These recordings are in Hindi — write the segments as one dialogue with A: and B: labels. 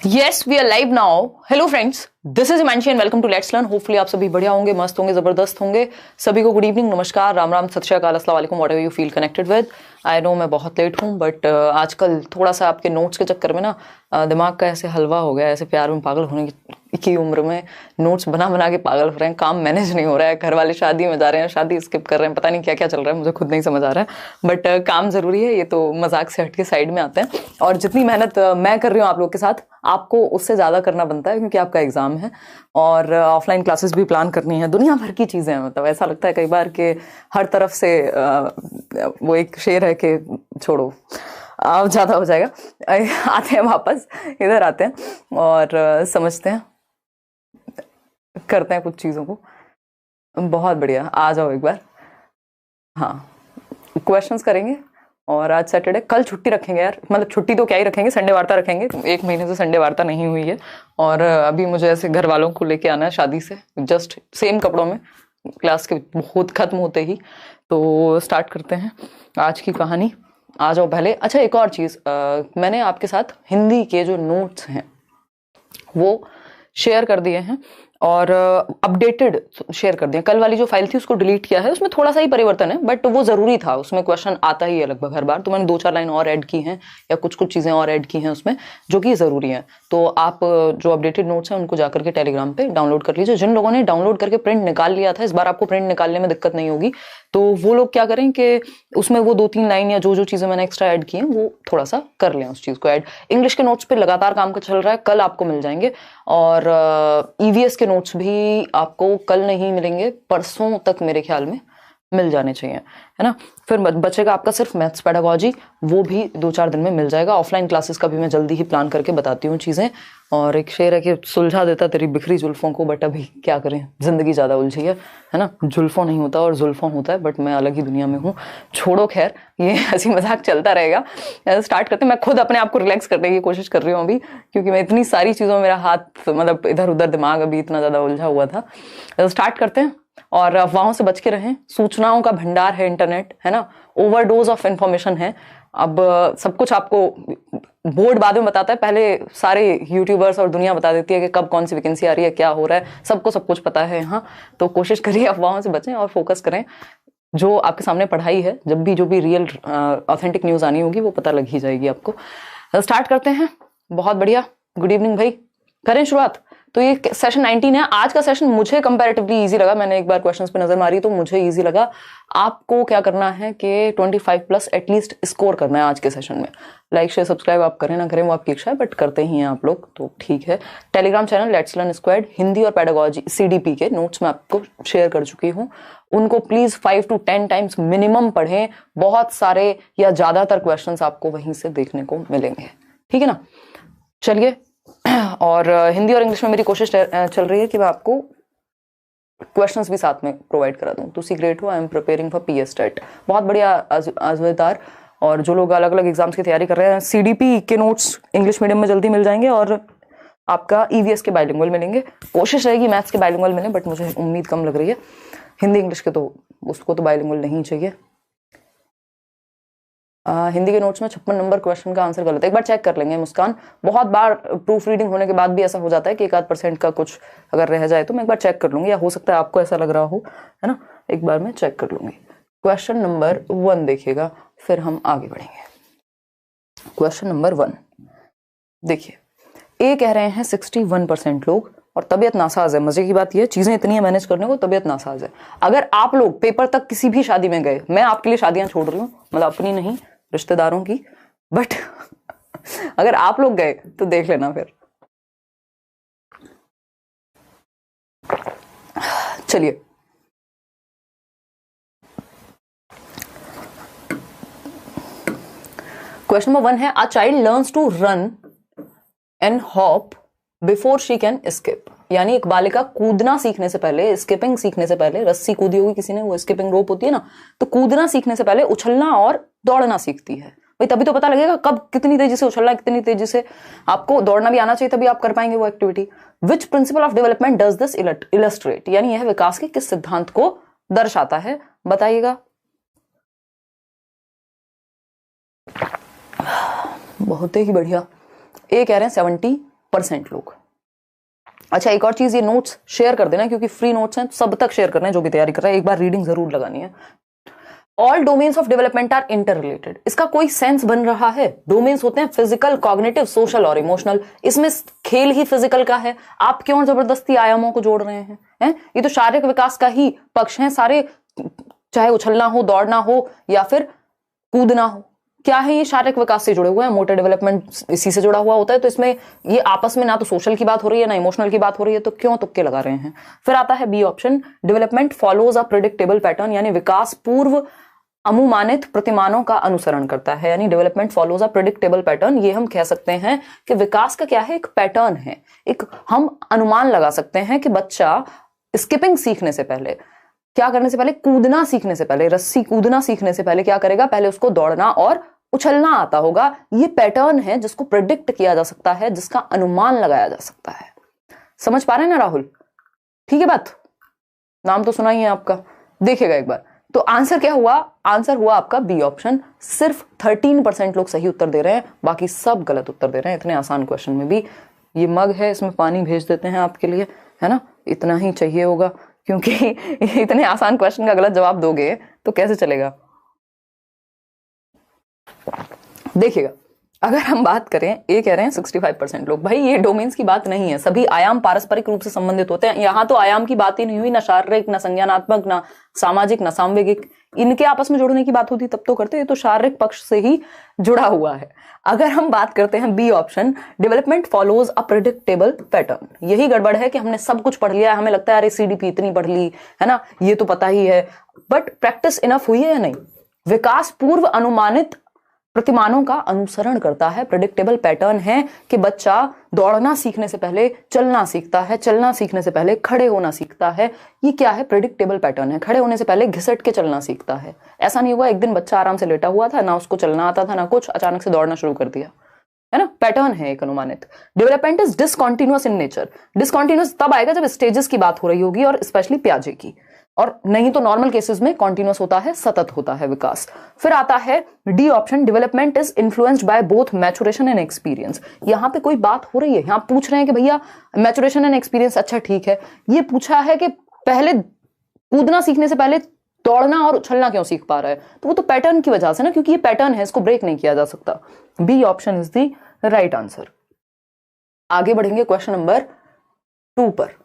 A: Yes, we are live now. Hello friends, this is Himanshi and welcome to Let's Learn. Hopefully आप सभी बढ़िया होंगे, मस्त होंगे, जबरदस्त होंगे. सभी को गुड इवनिंग, नमस्कार, राम राम, सत श्री अकाल, अस्सलाम वालेकुम, whatever you feel connected with. I know मैं बहुत लेट हूँ बट आजकल थोड़ा सा आपके नोट्स के चक्कर में ना दिमाग का ऐसे हलवा हो गया. ऐसे प्यार में पागल होने की उम्र में नोट्स बना बना के पागल हो रहे हैं. काम मैनेज नहीं हो रहा है. घर वाले शादी में जा रहे हैं, शादी स्किप कर रहे हैं, पता नहीं क्या क्या चल रहा है, मुझे खुद नहीं समझ आ रहा है. बट काम जरूरी है, ये तो मजाक से हट के साइड में आते हैं. और जितनी मेहनत मैं कर रही हूँ आप लोग के साथ, आपको उससे ज्यादा करना बनता है क्योंकि आपका एग्जाम है और ऑफलाइन क्लासेस भी प्लान करनी है. दुनिया भर की चीजें हैं. मतलब ऐसा लगता है कई बार कि हर तरफ से वो एक शेर है कि छोड़ो अब ज्यादा हो जाएगा. आते हैं वापस, इधर आते हैं और समझते हैं, करते हैं कुछ चीजों को. बहुत बढ़िया, आ जाओ एक बार. हाँ, क्वेश्चंस करेंगे. और आज सैटरडे, कल छुट्टी रखेंगे यार. मतलब छुट्टी तो क्या ही रखेंगे, संडे वार्ता रखेंगे. एक महीने से संडे वार्ता नहीं हुई है और अभी मुझे ऐसे घर वालों को लेके आना है शादी से, जस्ट सेम कपड़ों में, क्लास के बहुत खत्म होते ही. तो स्टार्ट करते हैं आज की कहानी. आ जाओ पहले. अच्छा, एक और चीज, मैंने आपके साथ हिंदी के जो नोट्स हैं वो शेयर कर दिए हैं और अपडेटेड शेयर कर दिया. कल वाली जो फाइल थी उसको डिलीट किया है, उसमें थोड़ा सा ही परिवर्तन है बट वो जरूरी था. उसमें क्वेश्चन आता ही है लगभग हर बार, तो मैंने 2-4 लाइन और ऐड की हैं या कुछ कुछ चीजें और ऐड की हैं उसमें जो कि जरूरी है. तो आप जो अपडेटेड नोट्स हैं उनको जाकर के टेलीग्राम पे डाउनलोड कर लीजिए. जिन लोगों ने डाउनलोड करके प्रिंट निकाल लिया था, इस बार आपको प्रिंट निकालने में दिक्कत नहीं होगी. तो वो लोग क्या करें कि उसमें वो 2-3 लाइन या जो जो चीजें मैंने एक्स्ट्रा ऐड की हैं वो थोड़ा सा कर लें, उस चीज को ऐड. इंग्लिश के नोट्स पे लगातार काम का चल रहा है, कल आपको मिल जाएंगे. और ईवीएस के नोट्स भी आपको कल नहीं मिलेंगे, परसों तक मेरे ख्याल में मिल जाने चाहिए, है ना. फिर बचेगा आपका सिर्फ मैथ्स पेडागोजी, वो भी 2-4 दिन में मिल जाएगा. ऑफलाइन क्लासेस का भी मैं जल्दी ही प्लान करके बताती हूँ चीजें. और एक शेर है कि सुलझा देता तेरी बिखरी जुल्फों को, बट अभी क्या करें, जिंदगी ज्यादा उलझी है ना. जुल्फों नहीं होता और जुल्फों होता है, बट मैं अलग ही दुनिया में हूँ. छोड़ो, खैर ये हंसी मजाक चलता रहेगा. स्टार्ट करते हैं. मैं खुद अपने आप को रिलैक्स करने की कोशिश कर रही हूँ अभी, क्योंकि मैं इतनी सारी चीजों में मेरा हाथ मतलब इधर उधर, दिमाग अभी इतना ज्यादा उलझा हुआ था. स्टार्ट करते हैं. और अफवाहों से बच के रहें. सूचनाओं का भंडार है इंटरनेट, है ना. ओवरडोज ऑफ इंफॉर्मेशन है. अब सब कुछ आपको बोर्ड बाद में बताता है, पहले सारे यूट्यूबर्स और दुनिया बता देती है कि कब कौन सी वैकेंसी आ रही है, क्या हो रहा है, सबको सब कुछ पता है यहाँ. तो कोशिश करिए अफवाहों से बचें और फोकस करें. जो आपके सामने पढ़ाई है, जब भी जो भी रियल ऑथेंटिक न्यूज आनी होगी वो पता लग ही जाएगी आपको. स्टार्ट करते हैं. बहुत बढ़िया. गुड इवनिंग भाई, करें शुरुआत. तो ये सेशन 19 है. आज का सेशन मुझे कंपैरेटिवली इजी लगा. मैंने एक बार क्वेश्चंस पे नजर मारी तो मुझे इजी लगा. आपको क्या करना है कि 25+ एटलीस्ट स्कोर करना है आज के सेशन में. लाइक शेयर सब्सक्राइब आप करें ना करें वो आपकी इच्छा है, बट करते ही हैं आप लोग तो ठीक है. Telegram channel let's learn squad, Hindi और पेडागोजी CDP के नोट्स मैं आपको शेयर कर चुकी हूँ. उनको प्लीज 5 to 10 टाइम्स मिनिमम पढ़ें. बहुत सारे या ज्यादातर क्वेश्चन आपको वहीं से देखने को मिलेंगे, ठीक है ना. चलिए. और हिंदी और इंग्लिश में मेरी कोशिश चल रही है कि मैं आपको क्वेश्चंस भी साथ में प्रोवाइड करा दूं. तुसी ग्रेट हो. I am preparing for PS TET. बहुत बढ़िया आजवेदार. और जो लोग अलग अलग एग्जाम्स की तैयारी कर रहे हैं, CDP के नोट्स इंग्लिश मीडियम में जल्दी मिल जाएंगे और आपका EVS के बाइलिंगुअल मिलेंगे. कोशिश रहेगी मैथ्स के बाइलिंगुअल मिले, बट मुझे उम्मीद कम लग रही है. हिंदी इंग्लिश के तो उसको तो बाइलिंगुअल नहीं चाहिए. हिंदी के नोट्स में 56 नंबर क्वेश्चन का आंसर गलत है. एक बार चेक कर लेंगे मुस्कान. बहुत बार प्रूफ रीडिंग होने के बाद भी ऐसा हो जाता है कि 1-8% का कुछ अगर रह जाए तो मैं एक बार चेक कर लूंगी, या हो सकता है आपको ऐसा लग रहा हो, है ना. एक बार मैं चेक कर लूंगी. क्वेश्चन नंबर 1 देखिएगा, फिर हम आगे बढ़ेंगे. क्वेश्चन नंबर 1 देखिए. ए कह रहे हैं 61% लोग, और तबियत नासाज है. मजे की बात यह, चीजें इतनी है मैनेज करने को, तबियत नासाज है. अगर आप लोग पेपर तक किसी भी शादी में गए, मैं आपके लिए शादियां छोड़ रही हूँ, मतलब अपनी नहीं, रिश्तेदारों की, बट अगर आप लोग गए तो देख लेना फिर. चलिए. क्वेश्चन नंबर 1 है, a child learns to run and hop before she can skip. यानी एक बालिका कूदना सीखने से पहले, स्किपिंग सीखने से पहले, रस्सी कूदी होगी किसी ने, वो स्किपिंग रोप होती है ना, तो कूदना सीखने से पहले उछलना और दौड़ना सीखती है. भाई तभी तो पता लगेगा कब कितनी तेजी से उछलना, कितनी तेजी से. आपको दौड़ना भी आना चाहिए, तभी आप कर पाएंगे वो activity. Which principle of development does this illustrate. यानी यह विकास के किस सिद्धांत को दर्शाता है, बताइएगा. बहुत ही बढ़िया. ए कह रहे हैं 70, 60% लोग। अच्छा, एक और चीज, ये नोट्स शेयर कर देना क्योंकि फ्री नोट्स हैं, सब तक शेयर करना है जो भी तैयारी कर रहा है, एक बार रीडिंग जरूर लगानी है। All domains of development are interrelated, इसका कोई सेंस बन रहा है? डोमेन्स होते हैं फिजिकल, कॉग्निटिव, सोशल और इमोशनल। इसमें खेल ही फिजिकल का है, आप क्यों जबरदस्ती आयामों को जोड़ रहे हैं? ये तो शारीरिक विकास का ही पक्ष है सारे, चाहे उछलना हो, दौड़ना हो या फिर कूदना हो, क्या है ये शारीरिक विकास से जुड़े हुए हैं, मोटर डेवलपमेंट इसी से जुड़ा हुआ होता है। तो इसमें ये आपस में ना तो सोशल की बात हो रही है ना इमोशनल की बात हो रही है, तो क्यों तुक्के लगा रहे हैं? फिर आता है B option, development follows a predictable pattern, यानी विकास पूर्व अनुमानित प्रतिमानों का अनुसरण करता है, यानी development follows a predictable pattern. ये हम कह सकते हैं कि विकास का क्या है, एक पैटर्न है, एक हम अनुमान लगा सकते हैं कि बच्चा स्किपिंग सीखने से पहले, क्या करने से पहले, कूदना सीखने से पहले, रस्सी कूदना सीखने से पहले क्या करेगा, पहले उसको दौड़ना और उछलना आता होगा। ये पैटर्न है जिसको प्रेडिक्ट किया जा सकता है, जिसका अनुमान लगाया जा सकता है। समझ पा रहे हैं ना राहुल? ठीक है बात, नाम तो सुना ही है आपका, देखिएगा एक बार। तो आंसर क्या हुआ? आंसर हुआ आपका बी ऑप्शन। सिर्फ 13% लोग सही उत्तर दे रहे हैं, बाकी सब गलत उत्तर दे रहे हैं। इतने आसान क्वेश्चन में भी। ये मग है, इसमें पानी भेज देते हैं आपके लिए, है ना, इतना ही चाहिए होगा, क्योंकि इतने आसान क्वेश्चन का गलत जवाब दोगे तो कैसे चलेगा। देखिएगा, अगर हम बात करें, ये कह रहे हैं 65% लोग, भाई ये डोमेन्स की बात नहीं है, सभी आयाम पारस्परिक रूप से संबंधित होते हैं। यहां तो आयाम की बात ही नहीं हुई, ना शारीरिक, ना संज्ञानात्मक, ना सामाजिक, ना सामवेगिक, इनके आपस में जुड़ने की बात होती तब तो करते, ये तो शारीरिक पक्ष से ही जुड़ा हुआ है। अगर हम बात करते हैं B option, development follows a predictable pattern, यही गड़बड़ है कि हमने सब कुछ पढ़ लिया है, हमें लगता है अरे सीडीपी इतनी पढ़ ली है ना, ये तो पता ही है, बट प्रैक्टिस इनफ हुई है या नहीं? विकास पूर्व अनुमानित प्रतिमानों का अनुसरण करता है। प्रेडिक्टेबल पैटर्न है कि बच्चा दौड़ना सीखने से पहले चलना सीखता है, चलना सीखने से पहले खड़े होना सीखता है। ये क्या है? प्रेडिक्टेबल पैटर्न है। खड़े होने से पहले घिसट के चलना सीखता है। ऐसा नहीं हुआ एक दिन बच्चा आराम से लेटा हुआ था, ना उसको चलना आता था ना कुछ, अचानक से दौड़ना शुरू कर दिया, है ना। पैटर्न है एक अनुमानित। Development is discontinuous in nature. Discontinuous तब आएगा जब स्टेजेस की बात हो रही होगी, और स्पेशली प्याजे की, और नहीं तो नॉर्मल केसेस में कॉन्टिन्यूअस होता है, सतत होता है विकास। फिर आता है D option, development is influenced by both maturation and experience. यहां पे कोई बात हो रही है, यहां पूछ रहे हैं कि भैया मैचुरेशन एंड एक्सपीरियंस, अच्छा ठीक है, ये पूछा है कि पहले कूदना सीखने से पहले दौड़ना और उछलना क्यों सीख पा रहा है, तो वो तो पैटर्न की वजह से ना, क्योंकि ये पैटर्न है, इसको ब्रेक नहीं किया जा सकता। B option is the right answer. आगे बढ़ेंगे क्वेश्चन नंबर 2 पर।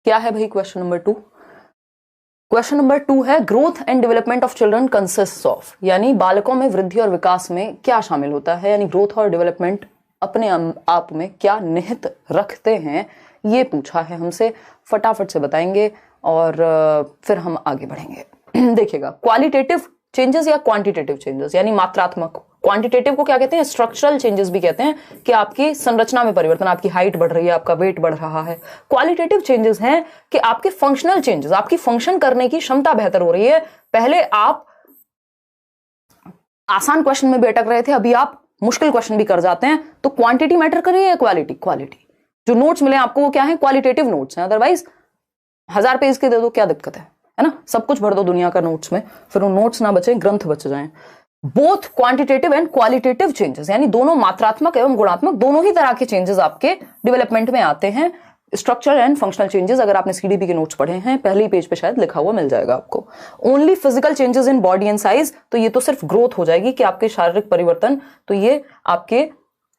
A: क्या है भाई क्वेश्चन नंबर 2? क्वेश्चन नंबर 2 है, growth and development of children consist of, यानी बालकों में वृद्धि और विकास में क्या शामिल होता है, यानी ग्रोथ और डेवलपमेंट अपने आप में क्या निहित रखते हैं, ये पूछा है हमसे। फटाफट से बताएंगे और फिर हम आगे बढ़ेंगे। देखिएगा, क्वालिटेटिव चेंजेस या क्वांटिटेटिव चेंजेस, यानी मात्रात्मक। क्वांटिटेटिव को क्या कहते हैं? स्ट्रक्चरल चेंजेस भी कहते हैं, कि आपकी संरचना में परिवर्तन, आपकी हाइट बढ़ रही है, आपका वेट बढ़ रहा है। क्वालिटेटिव चेंजेस हैं कि आपके फंक्शनल चेंजेस, आपकी फंक्शन करने की क्षमता बेहतर हो रही है। पहले आप आसान क्वेश्चन में भी अटक रहे थे, अभी आप मुश्किल क्वेश्चन भी कर जाते हैं। तो क्वांटिटी मैटर कर रही है, क्वालिटी? क्वालिटी जो नोट्स मिले आपको वो क्या है? क्वालिटेटिव नोट्स हैं। अदरवाइज 1000 पेज के दे दो, क्या दिक्कत है ना, सब कुछ भर दो दुनिया का नोट्स में, फिर वो नोट्स ना बचे, ग्रंथ बच जाएं। Both quantitative and qualitative changes, यानी दोनों मात्रात्मक एवं गुणात्मक, दोनों ही तरह के चेंजेस आपके डेवलपमेंट में आते हैं। स्ट्रक्चरल एंड फंक्शनल चेंजेस, अगर आपने सीडीपी के नोट्स पढ़े हैं, पहले पेज पे शायद लिखा हुआ मिल जाएगा आपको। Only physical changes in body and size, तो ये तो सिर्फ ग्रोथ हो जाएगी कि आपके शारीरिक परिवर्तन, तो ये आपके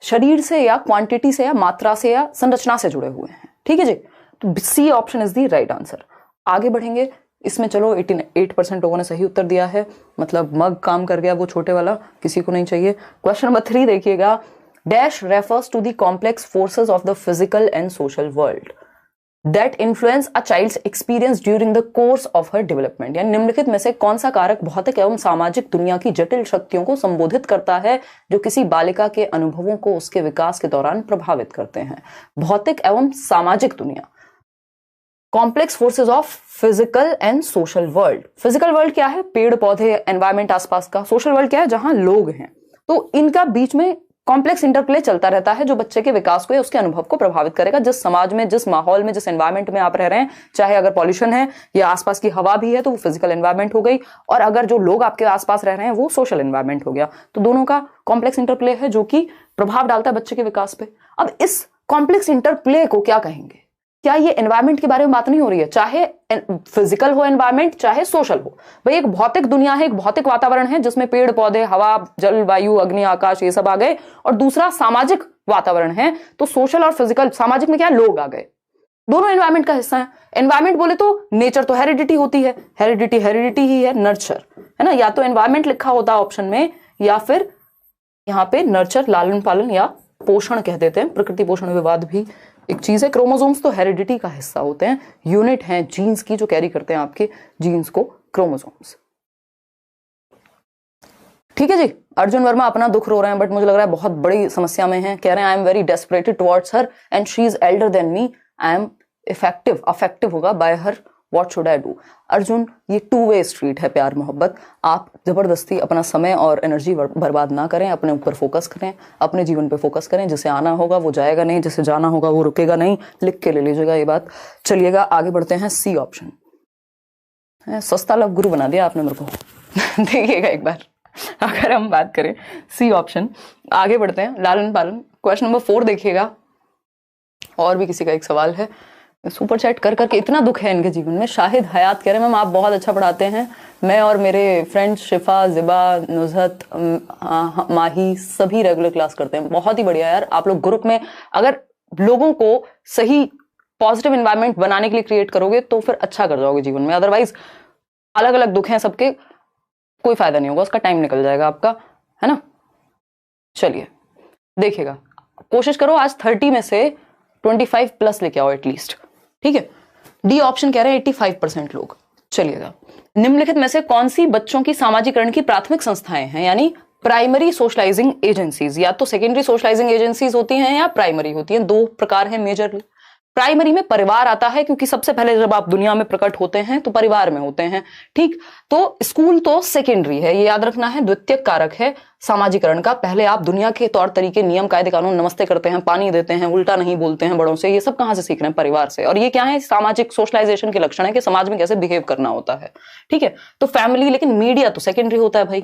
A: शरीर से या क्वांटिटी से या मात्रा से या संरचना से जुड़े हुए हैं। ठीक है जी, तो C option is the right answer. आगे बढ़ेंगे, इसमें चलो 88% लोगों ने सही उत्तर दिया है, मतलब मग काम कर गया, वो छोटे वाला किसी को नहीं चाहिए। क्वेश्चन नंबर 3 देखिएगा, dash refers to the complex forces of the physical and social world that influence a child's experience during the course of her development, यानी निम्नलिखित में से कौन सा कारक भौतिक एवं सामाजिक दुनिया की जटिल शक्तियों को संबोधित करता है जो किसी बालिका के अनुभवों को उसके विकास के दौरान प्रभावित करते हैं। भौतिक एवं सामाजिक दुनिया, complex forces of physical and social world. Physical world क्या है? पेड़ पौधे, एनवायरमेंट आसपास का। सोशल वर्ल्ड क्या है? जहां लोग हैं। तो इनका बीच में कॉम्प्लेक्स इंटरप्ले चलता रहता है जो बच्चे के विकास को या उसके अनुभव को प्रभावित करेगा। जिस समाज में, जिस माहौल में, जिस एनवायरमेंट में आप रह रहे हैं, चाहे अगर पॉल्यूशन है या आसपास की हवा भी है तो वो फिजिकल एनवायरमेंट हो गई, और अगर जो लोग आपके आसपास रह रहे हैं वो सोशल एनवायरमेंट हो गया। तो दोनों का कॉम्प्लेक्स इंटरप्ले है जो कि प्रभाव डालता है बच्चे के विकास पे। अब इस कॉम्प्लेक्स इंटरप्ले को क्या कहेंगे? क्या ये एनवायरमेंट के बारे में बात नहीं हो रही है? चाहे फिजिकल हो एनवायरमेंट, चाहे सोशल हो। भाई एक भौतिक दुनिया है, एक भौतिक वातावरण है जिसमें पेड़ पौधे, हवा, जल, वायु, अग्नि, आकाश ये सब आ गए, और दूसरा सामाजिक वातावरण है। तो सोशल और फिजिकल, सामाजिक में क्या, लोग आ गए। दोनों एनवायरमेंट का हिस्सा है। एनवायरमेंट बोले तो नेचर तो हेरिडिटी होती है, हेरिडिटी ही है, नर्चर है ना। या तो एनवायरमेंट लिखा होता ऑप्शन में, या फिर यहाँ पे नर्चर, लालन पालन या पोषण कह देते हैं। प्रकृति पोषण विवाद भी एक चीज है। क्रोमोसोम्स तो हेरिडिटी का हिस्सा होते हैं, यूनिट हैं जीन्स की जो कैरी करते हैं आपके जीन्स को, क्रोमोसोम्स। ठीक है जी। अर्जुन वर्मा अपना दुख रो रहे हैं, बट मुझे लग रहा है बहुत बड़ी समस्या में है। कह रहे हैं I am very desperated towards her and she is elder than me, I am affective होगा by her, what should I do. Arjun, ये टू वे स्ट्रीट है प्यार मोहब्बत। आप जबरदस्ती अपना समय और एनर्जी बर्बाद ना करें, अपने ऊपर फोकस करें, अपने जीवन पे फोकस करें। जिसे आना होगा वो जाएगा नहीं, जिसे जाना होगा वो रुकेगा नहीं। लिख के ले लीजिएगा ये बात। चलिएगा आगे बढ़ते हैं। सी ऑप्शन, सस्ता लव गुरु बना दिया आपने मेरे को। देखिएगा एक बार, अगर हम बात करें सी ऑप्शन, आगे बढ़ते हैं। लालन पालन, क्वेश्चन नंबर 4 देखिएगा। और भी किसी का एक सवाल है, सुपर चैट कर करके इतना दुख है इनके जीवन में। शाहिद हयात कह रहे हैं मैम आप बहुत अच्छा पढ़ाते हैं, मैं और मेरे फ्रेंड्स शिफा, जिबा, नुजहत, माही सभी रेगुलर क्लास करते हैं। बहुत ही बढ़िया यार, आप लोग ग्रुप में अगर लोगों को सही पॉजिटिव एनवायरनमेंट बनाने के लिए क्रिएट करोगे तो फिर अच्छा कर जाओगे जीवन में। अदरवाइज अलग अलग दुख हैं सबके, कोई फायदा नहीं होगा, उसका टाइम निकल जाएगा आपका, है ना। चलिए देखिएगा, कोशिश करो आज 30 में से 25 प्लस लेके आओ एटलीस्ट। ठीक है। डी ऑप्शन कह रहे हैं 85% लोग। चलिएगा, निम्नलिखित में से कौन सी बच्चों की सामाजिकरण की प्राथमिक संस्थाएं हैं, यानी प्राइमरी सोशलाइजिंग एजेंसीज। या तो सेकेंडरी सोशलाइजिंग एजेंसीज होती हैं या प्राइमरी होती हैं। दो प्रकार हैं मेजरली। प्राइमरी में परिवार आता है, क्योंकि सबसे पहले जब आप दुनिया में प्रकट होते हैं तो परिवार में होते हैं। ठीक, तो स्कूल तो सेकेंडरी है, ये याद रखना है, द्वितीयक कारक है सामाजिकरण का। पहले आप दुनिया के तौर तरीके, नियम, कायदे कानून, नमस्ते करते हैं, पानी देते हैं, उल्टा नहीं बोलते हैं बड़ों से, ये सब कहां से सीख रहे हैं? परिवार से। और ये क्या है? सामाजिक सोशलाइजेशन के लक्षण है कि समाज में कैसे बिहेव करना होता है। ठीक है, तो फैमिली। लेकिन मीडिया तो सेकेंडरी होता है भाई,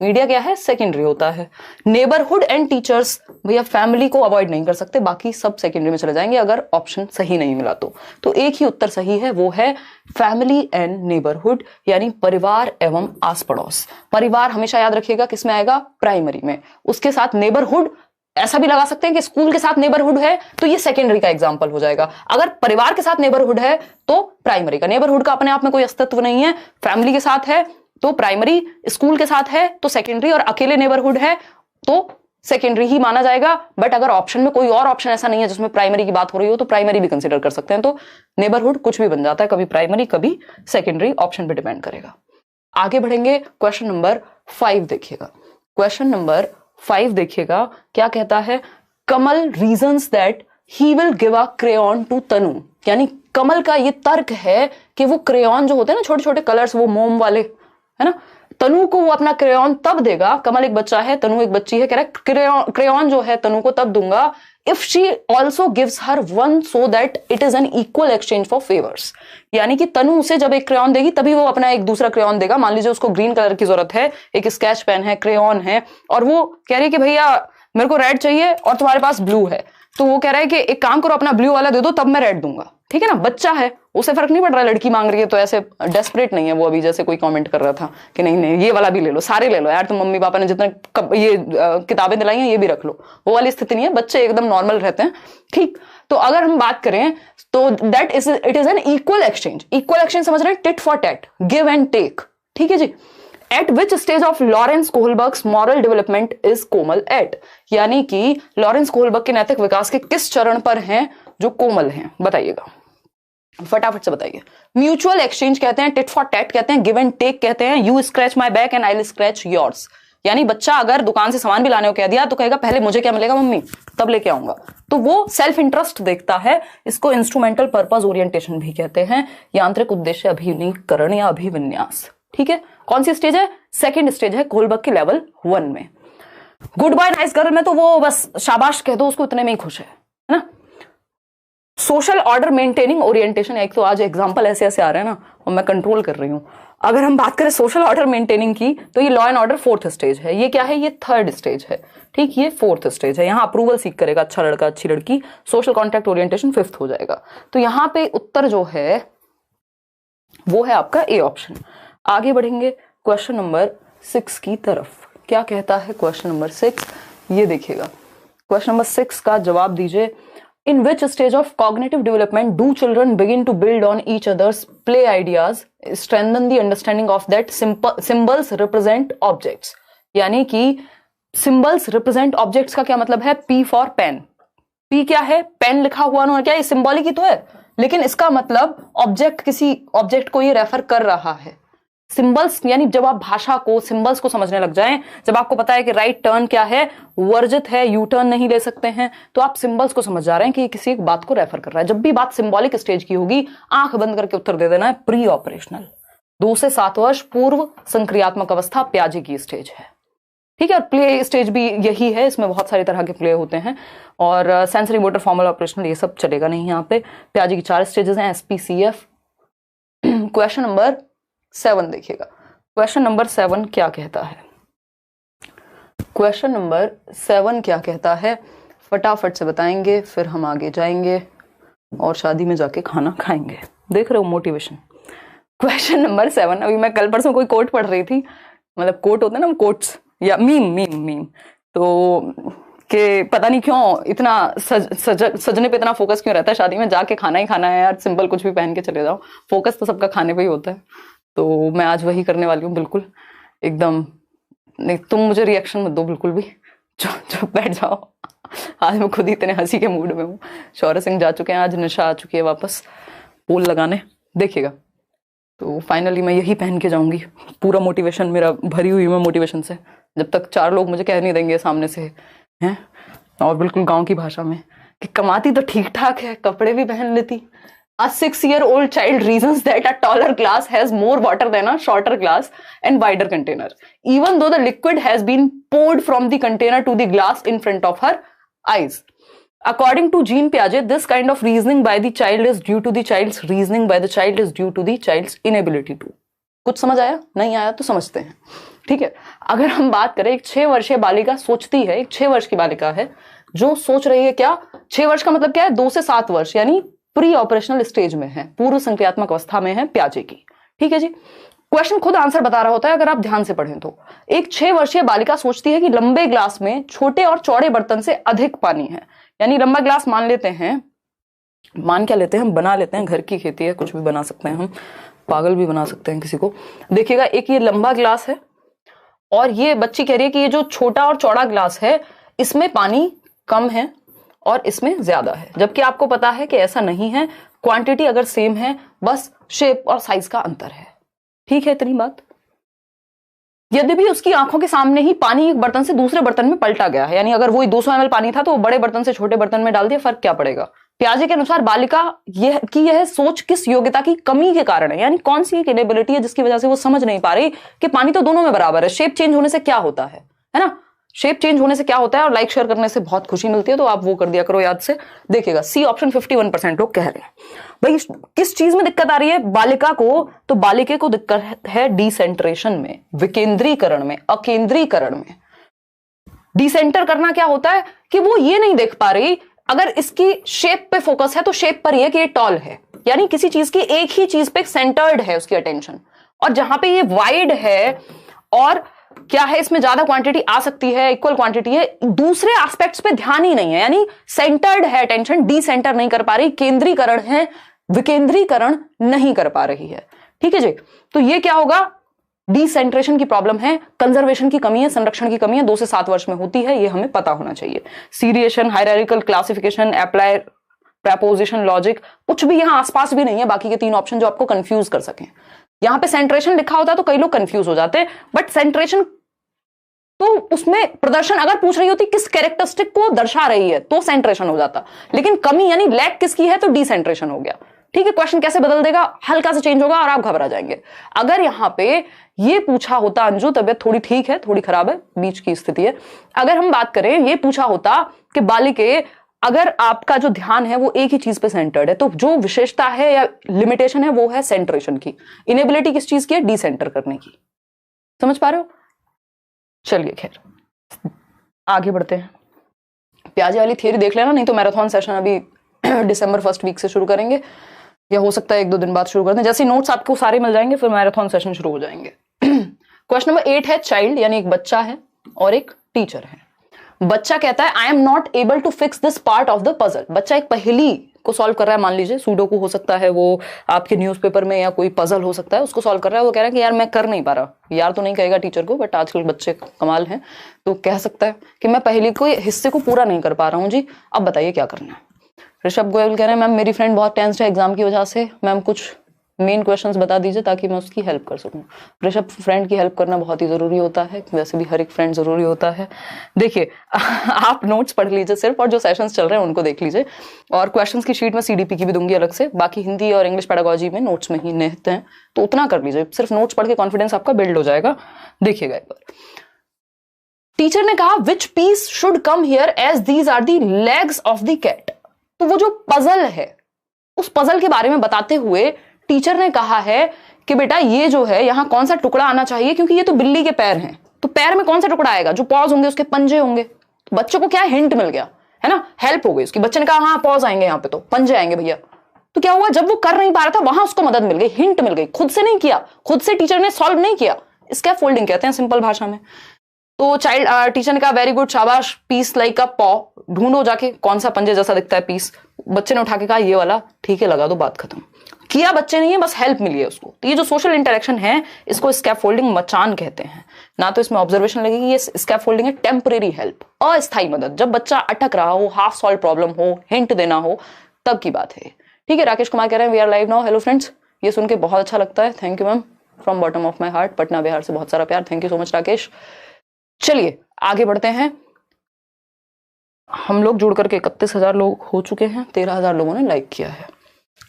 A: मीडिया क्या है? सेकेंडरी होता है। नेबरहुड एंड टीचर्स, भैया फैमिली को अवॉइड नहीं कर सकते, बाकी सब सेकेंडरी में चले जाएंगे अगर ऑप्शन सही नहीं मिला तो एक ही उत्तर सही है, वो है फैमिली एंड नेबरहुड, यानी परिवार एवं आस पड़ोस। परिवार हमेशा याद रखिएगा किस में आएगा? प्राइमरी में। उसके साथ नेबरहुड, ऐसा भी लगा सकते हैं कि स्कूल के साथ नेबरहुड है तो ये सेकेंडरी का एग्जांपल हो जाएगा। अगर परिवार के साथ नेबरहुड है तो प्राइमरी का। नेबरहुड का अपने आप में कोई अस्तित्व नहीं है। फैमिली के साथ है तो प्राइमरी, स्कूल के साथ है तो सेकेंडरी, और अकेले नेबरहुड है तो सेकेंडरी ही माना जाएगा। बट अगर ऑप्शन में कोई और ऑप्शन ऐसा नहीं है जिसमें प्राइमरी की बात हो रही हो तो प्राइमरी भी कंसीडर कर सकते हैं। तो नेबरहुड कुछ भी बन जाता है, कभी प्राइमरी कभी सेकेंडरी, ऑप्शन पे डिपेंड करेगा। आगे बढ़ेंगे, क्वेश्चन नंबर 5 देखिएगा। क्वेश्चन नंबर 5 देखिएगा, क्या कहता है? Kamal reasons that he will give a crayon to Tanu, यानी कमल का ये तर्क है कि वो क्रेयॉन जो होते हैं ना, छोटे छोटे कलर्स, वो मोम वाले, है ना, तनु को वो अपना क्रेयॉन तब देगा। कमल एक बच्चा है, तनु एक बच्ची है, कह रहा है क्रेयॉन जो है तनु को तब दूंगा if she also gives her one so that it is an equal exchange for favours. यानी कि तनु उसे जब एक क्रेयॉन देगी तभी वो अपना एक दूसरा क्रेयॉन देगा। मान लीजिए उसको ग्रीन कलर की जरूरत है, एक स्केच पेन है, क्रेयॉन है, और वो कह रही है कि भैया मेरे को रेड चाहिए और तुम्हारे पास ब्लू है, तो वो कह रहा है कि एक काम करो अपना ब्लू वाला दे दो तब मैं रेड दूंगा। ठीक है ना, बच्चा है, उसे फर्क नहीं पड़ रहा है लड़की मांग रही है तो ऐसे डेस्परेट नहीं है वो। अभी जैसे कोई कमेंट कर रहा था कि नहीं नहीं ये वाला भी ले लो, सारे ले लो यार, तुम मम्मी पापा ने जितने ये किताबें दिलाई हैं ये भी रख लो, वो वाली स्थिति नहीं है। बच्चे एकदम नॉर्मल रहते हैं। ठीक, तो अगर हम बात करें तो that is it is an equal exchange. Equal exchange समझ रहे हैं? Tit for tat, give and take. ठीक है जी। At which stage of Lawrence Kohlberg's moral development is Komal at, यानी कि लॉरेंस कोहलबर्ग के नैतिक विकास के किस चरण पर हैं जो कोमल हैं? बताइएगा, फटाफट से बताइए। म्यूचुअल एक्सचेंज कहते हैं, टिट फॉर टैट कहते हैं, गिव एंड टेक कहते हैं, you scratch my back and I will scratch yours. यानी बच्चा अगर दुकान से सामान भी लाने को कह दिया तो कहेगा पहले मुझे क्या मिलेगा मम्मी, तब लेके आऊंगा। तो वो सेल्फ इंटरेस्ट देखता है। इसको इंस्ट्रूमेंटल पर्पस ओरिएंटेशन भी कहते हैं, यांत्रिक उद्देश्य अभिविन्यास या अभिविन्यास। ठीक है, कौन सी स्टेज है? सेकेंड स्टेज है कोहलबर्ग की लेवल 1 में। गुड बाय नाइस गर्ल में तो वो बस शाबाश कह दो उसको, इतने में ही खुश है ना। सोशल ऑर्डर मेंटेनिंग ओरिएंटेशन, एक तो आज एग्जांपल ऐसे ऐसे आ रहे हैं ना और मैं कंट्रोल कर रही हूं। अगर हम बात करें सोशल ऑर्डर मेंटेनिंग की, तो ये law and order fourth stage है। ये क्या है? ये थर्ड स्टेज है। ठीक, ये फोर्थ स्टेज है। यहाँ अप्रूवल सीख करेगा अच्छा लड़का अच्छी लड़की, सोशल कॉन्ट्रैक्ट ओरिएंटेशन फिफ्थ हो जाएगा। तो यहाँ पे उत्तर जो है वो है आपका ए ऑप्शन। आगे बढ़ेंगे क्वेश्चन नंबर 6 की तरफ। क्या कहता है क्वेश्चन नंबर 6? ये देखिएगा, क्वेश्चन नंबर 6 का जवाब दीजिए। In which stage of cognitive development do children begin to build on each other's play ideas, strengthen the understanding of that symbols represent objects? यानी कि symbols represent objects का क्या मतलब है? P for pen. P क्या है? पेन लिखा हुआ ना, क्या ये सिंबॉलिक ही तो है, लेकिन इसका मतलब ऑब्जेक्ट, किसी ऑब्जेक्ट को ये रेफर कर रहा है। सिंबल्स यानी जब आप भाषा को, सिंबल्स को समझने लग जाएं, जब आपको पता है कि राइट टर्न क्या है, वर्जित है, यू टर्न नहीं ले सकते हैं, तो आप सिंबल्स को समझ जा रहे हैं कि किसी एक बात को रेफर कर रहा है। जब भी बात सिंबॉलिक स्टेज की होगी, आंख बंद करके उत्तर दे देना है प्री ऑपरेशनल। 2 से 7 वर्ष पूर्व संक्रियात्मक अवस्था प्याजे की स्टेज है। ठीक है, और प्ले स्टेज भी यही है, इसमें बहुत सारी तरह के प्ले होते हैं, और सेंसरी मोटर फॉर्मल ऑपरेशनल ये सब चलेगा नहीं यहाँ पे। प्याजे की 4 स्टेजेस हैं, SPCF। क्वेश्चन नंबर 7 देखिएगा। क्वेश्चन नंबर 7 क्या कहता है? क्वेश्चन नंबर 7 क्या कहता है, फटाफट से बताएंगे, फिर हम आगे जाएंगे और शादी में जाके खाना खाएंगे। देख रहे हो मोटिवेशन। क्वेश्चन नंबर 7, अभी मैं कल परसों कोई कोट पढ़ रही थी, मतलब कोट होते हैं ना कोट्स, या मीम, तो कि पता नहीं क्यों इतना सजने पे इतना फोकस क्यों रहता है, शादी में जाके खाना ही खाना है यार, सिंपल कुछ भी पहन के चले जाओ, फोकस तो सबका खाने पे ही होता है। तो मैं आज वही करने वाली हूँ, बिल्कुल एकदम। नहीं, तुम मुझे रिएक्शन मत दो बिल्कुल भी, जो बैठ जाओ। आज मैं खुद ही इतने हंसी के मूड में हूँ। शौर्य सिंह जा चुके हैं, आज निशा आ चुकी है वापस पोल लगाने, देखिएगा। तो फाइनली मैं यही पहन के जाऊंगी, पूरा मोटिवेशन मेरा भरी हुई मैं मोटिवेशन से, जब तक 4 लोग मुझे कह नहीं देंगे सामने से हैं, और बिल्कुल गांव की भाषा में कि कमाती तो ठीक ठाक है, कपड़े भी पहन लेती। A 6-year-old child reasons that a taller glass has more water than a shorter glass and wider container, even though the liquid has been poured from the container to the glass in front of her eyes. According to Jean Piaget, this kind of reasoning by the child is due to the child's reasoning by the child is due to the child's inability to. कुछ समझ आया? नहीं आया तो समझते हैं। ठीक है, अगर हम बात करें, एक 6 वर्षीय बालिका सोचती है, एक 6 वर्ष की बालिका है जो सोच रही है, क्या 6 वर्ष का मतलब क्या है? 2 से 7 वर्ष, यानी प्री ऑपरेशनल स्टेज में है, पूर्व संक्रियात्मक अवस्था में है प्याजे की। ठीक है जी, क्वेश्चन खुद आंसर बता रहा होता है अगर आप ध्यान से पढ़ें तो। एक 6 वर्षीय बालिका सोचती है कि लंबे ग्लास में छोटे और चौड़े बर्तन से अधिक पानी है, यानी लंबा ग्लास मान लेते हैं, मान क्या लेते हैं हम, बना लेते हैं, घर की खेती है, कुछ भी बना सकते हैं हम, पागल भी बना सकते हैं किसी को। देखिएगा, एक ये लंबा ग्लास है और ये बच्ची कह रही है कि ये जो छोटा और चौड़ा ग्लास है इसमें पानी कम है और इसमें ज्यादा है, जबकि आपको पता है कि ऐसा नहीं है, क्वांटिटी अगर सेम है, बस शेप और साइज का अंतर है। ठीक है, इतनी बात। यद्यपि उसकी आंखों के सामने ही पानी एक बर्तन से दूसरे बर्तन में पलटा गया है, यानी अगर वही 200 ml पानी था तो वो बड़े बर्तन से छोटे बर्तन में डाल दिया, फर्क क्या पड़ेगा? प्याजे के अनुसार बालिका यह सोच किस योग्यता की कमी के कारण है, यानी कौन सी एक इनेबिलिटी है जिसकी वजह से वो समझ नहीं पा रही कि पानी तो दोनों में बराबर है, शेप चेंज होने से क्या होता है ना, शेप चेंज होने से क्या होता है, और लाइक शेयर करने से बहुत खुशी मिलती है, तो आप वो कर दिया करो याद से। देखिएगा, सी ऑप्शन 51% लोग कह रहे हैं। भाई किस चीज में दिक्कत आ रही है बालिका को? तो बालिके को दिक्कत है डिसेंट्रेशन में, विकेंद्रीकरण में, अकेंद्रीकरण में। डिसेंटर करना क्या होता है कि वो ये नहीं देख पा रही, अगर इसकी शेप पे फोकस है तो शेप पर ही है कि ये टॉल है, यानी किसी चीज की एक ही चीज पे सेंटर्ड है उसकी अटेंशन, और जहां पे ये वाइड है और क्या है, इसमें ज्यादा क्वांटिटी आ सकती है, इक्वल क्वांटिटी है, दूसरे एस्पेक्ट्स पे ध्यान ही नहीं है, यानी सेंटर्ड है अटेंशन, डिसेंटर नहीं कर पा रही, केंद्रीकरण है, विकेंद्रीकरण नहीं कर पा रही है। ठीक है जी, तो ये क्या होगा? डिसेंट्रेशन की प्रॉब्लम है, कंजर्वेशन की कमी है, संरक्षण की कमी है, 2 से 7 वर्ष में होती है, ये हमें पता होना चाहिए। Seriation, hierarchical classification, apply, preposition, logic, कुछ भी यहां आसपास भी नहीं है बाकी के 3 ऑप्शन जो आपको कंफ्यूज कर सकें। यहां पे सेंट्रेशन लिखा होता तो कई लोग कंफ्यूज हो जाते, बट सेंट्रेशन तो उसमें प्रदर्शन अगर पूछ रही होती किस कैरेक्टरिस्टिक को दर्शा रही है तो सेंट्रेशन हो जाता, लेकिन कमी यानी लैक किसकी है तो डिसेंट्रेशन हो गया। ठीक है, क्वेश्चन कैसे बदल देगा, हल्का सा चेंज होगा और आप घबरा जाएंगे। अगर यहां पे ये पूछा होता, अंजू तबियत थोड़ी ठीक है, थोड़ी खराब है, बीच की स्थिति है, अगर हम बात करें ये पूछा होता कि बालिके अगर आपका जो ध्यान है वो एक ही चीज पे सेंटर्ड है, तो जो विशेषता है या लिमिटेशन है वो है सेंट्रेशन की। इनेबिलिटी किस चीज की है? डिसेंटर करने की। समझ पा रहे हो? चलिए खैर आगे बढ़ते हैं। प्याजे वाली थियरी देख लेना, नहीं तो मैराथन सेशन अभी दिसंबर फर्स्ट वीक से शुरू करेंगे, या हो सकता है 1-2 दिन बाद शुरू कर दें। जैसे नोट्स आपको सारे मिल जाएंगे फिर मैराथन सेशन शुरू हो जाएंगे। क्वेश्चन नंबर 8 है, चाइल्ड यानी एक बच्चा है और एक टीचर है। बच्चा कहता है I am not able to fix this part of the puzzle. बच्चा एक पहेली को सॉल्व कर रहा है, मान लीजिए सुडोकू हो सकता है, वो आपके न्यूज़पेपर में, या कोई पजल हो सकता है, उसको सॉल्व कर रहा है। वो कह रहा है कि यार मैं कर नहीं पा रहा। यार तो नहीं कहेगा टीचर को, बट आजकल बच्चे कमाल हैं, तो कह सकता है कि मैं पहेली को हिस्से को पूरा नहीं कर पा रहा हूँ जी, अब बताइए क्या करना है। ऋषभ गोयल कह रहे हैं मैम मेरी फ्रेंड बहुत टेंस्ड है एग्जाम की वजह से, मैम कुछ मेन क्वेश्चंस बता दीजिए ताकि मैं उसकी हेल्प कर सकूं। ऋषभ, फ्रेंड की हेल्प करना बहुत ही जरूरी होता है, वैसे भी हर एक फ्रेंड जरूरी होता है। देखिए आप नोट्स पढ़ लीजिए सिर्फ, और जो सेशंस चल रहे हैं उनको देख लीजिए, और क्वेश्चंस की शीट में सीडीपी की भी दूंगी अलग से। बाकी हिंदी और इंग्लिश पेडागोजी में नोट्स में ही निहित हैं, तो उतना कर लीजिए। सिर्फ नोट्स पढ़ के कॉन्फिडेंस आपका बिल्ड हो जाएगा। देखिएगा एक बार, टीचर ने कहा which piece should come here as these are the legs of the cat. तो वो जो पजल है उस पजल के बारे में बताते हुए टीचर ने कहा है कि बेटा ये जो है यहां कौन सा टुकड़ा आना चाहिए, क्योंकि ये तो बिल्ली के पैर हैं, तो पैर में कौन सा टुकड़ा आएगा? जो पॉज होंगे उसके पंजे होंगे। तो बच्चों को क्या हिंट मिल गया है ना, हेल्प हो गई उसकी। बच्चे ने कहा हाँ पॉज आएंगे, यहाँ पे तो पंजे आएंगे भैया। तो क्या हुआ, जब वो कर नहीं पा रहा था वहां उसको मदद मिल गई, हिंट मिल गई। खुद से नहीं किया, खुद से टीचर ने सॉल्व नहीं किया, स्कैफोल्डिंग कहते हैं सिंपल भाषा में। तो चाइल्ड टीचर ने कहा वेरी गुड, शाबाश, पीस लाइक अ पॉ, ढूंढो जाके कौन सा पंजे जैसा दिखता है पीस। बच्चे ने उठा के कहा ये वाला, ठीक है लगा दो, बात खत्म। किया बच्चे ने, बस हेल्प मिली है उसको। तो ये जो सोशल इंटरेक्शन है इसको स्कैफोल्डिंग मचान कहते हैं। ना तो इसमें ऑब्जर्वेशन लगेगी, ये स्कैफोल्डिंग है टेम्परेरी हेल्प, अस्थायी मदद। जब बच्चा अटक रहा हो, हाफ सॉल्व प्रॉब्लम हो, हिंट देना हो, तब की बात है। ठीक है, राकेश कुमार कह रहे हैं we are live now. Hello friends, ये सुन के बहुत अच्छा लगता है, thank you ma'am, from bottom of my heart. Patna Bihar से बहुत सारा प्यार, thank you so much Rakesh. चलिए आगे बढ़ते हैं। हम लोग जुड़ करके 31,000 लोग हो चुके हैं, 13,000 लोगों ने लाइक किया है।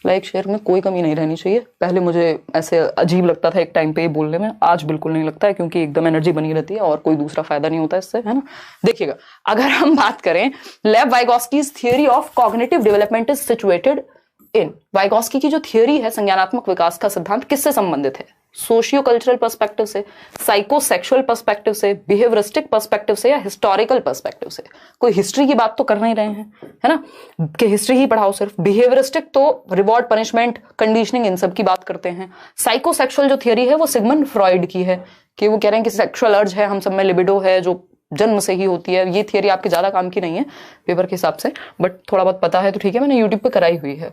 A: लाइक शेयर में कोई कमी नहीं रहनी चाहिए। पहले मुझे ऐसे अजीब लगता था एक टाइम पे बोलने में, आज बिल्कुल नहीं लगता है, क्योंकि एकदम एनर्जी बनी रहती है और कोई दूसरा फायदा नहीं होता इससे, है ना। देखिएगा, अगर हम बात करें Lev Vygotsky's theory of cognitive development is situated in, Vygotsky की जो थियरी है संज्ञानात्मक विकास का सिद्धांत किससे संबंधित है? सोशियो कल्चरल पर्सपेक्टिव से, साइकोसेक्सुअल पर्सपेक्टिव से, बिहेवियरिस्टिक पर्सपेक्टिव से, या हिस्टोरिकल पर्सपेक्टिव से? कोई हिस्ट्री की बात तो कर नहीं रहे हैं, है ना, कि हिस्ट्री ही पढ़ाओ सिर्फ। बिहेवियरिस्टिक तो रिवॉर्ड, पनिशमेंट, कंडीशनिंग, इन सब की बात करते हैं। साइकोसेक्सुअल जो थियरी है वो सिगमंड फ्रॉइड की है, कि वो कह रहे हैं कि सेक्सुअल अर्ज है हम सब में, लिबिडो है जो जन्म से ही होती है। ये थियरी आपके ज्यादा काम की नहीं है पेपर के हिसाब से, बट थोड़ा बहुत पता है तो ठीक है, मैंने यूट्यूब पे कराई हुई है।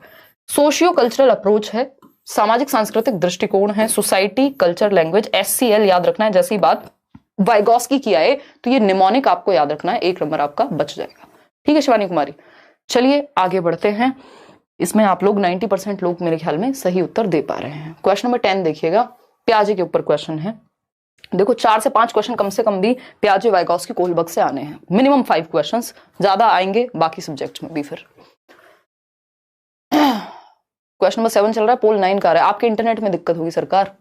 A: सोशियो कल्चरल अप्रोच है, सामाजिक सांस्कृतिक दृष्टिकोण है, सोसाइटी, कल्चर, लैंग्वेज, SCL याद रखना है। जैसी बात वाइगोस्की की आए तो ये निमोनिक आपको याद रखना है, 1 नंबर आपका बच जाएगा। ठीक है शिवानी कुमारी, चलिए आगे बढ़ते हैं। इसमें आप लोग 90% लोग मेरे ख्याल में सही उत्तर दे पा रहे हैं। क्वेश्चन नंबर 10 देखिएगा, प्याजे के ऊपर क्वेश्चन है। देखो 4 से 5 क्वेश्चन कम से कम भी प्याजे वाइगोस्की कोहलबर्ग से आने हैं, मिनिमम 5 क्वेश्चन, ज्यादा आएंगे बाकी सब्जेक्ट में भी। फिर क्वेश्चन नंबर 7 चल रहा है, पोल 9 का रहा है। आपके इंटरनेट में दिक्कत होगी सरकार।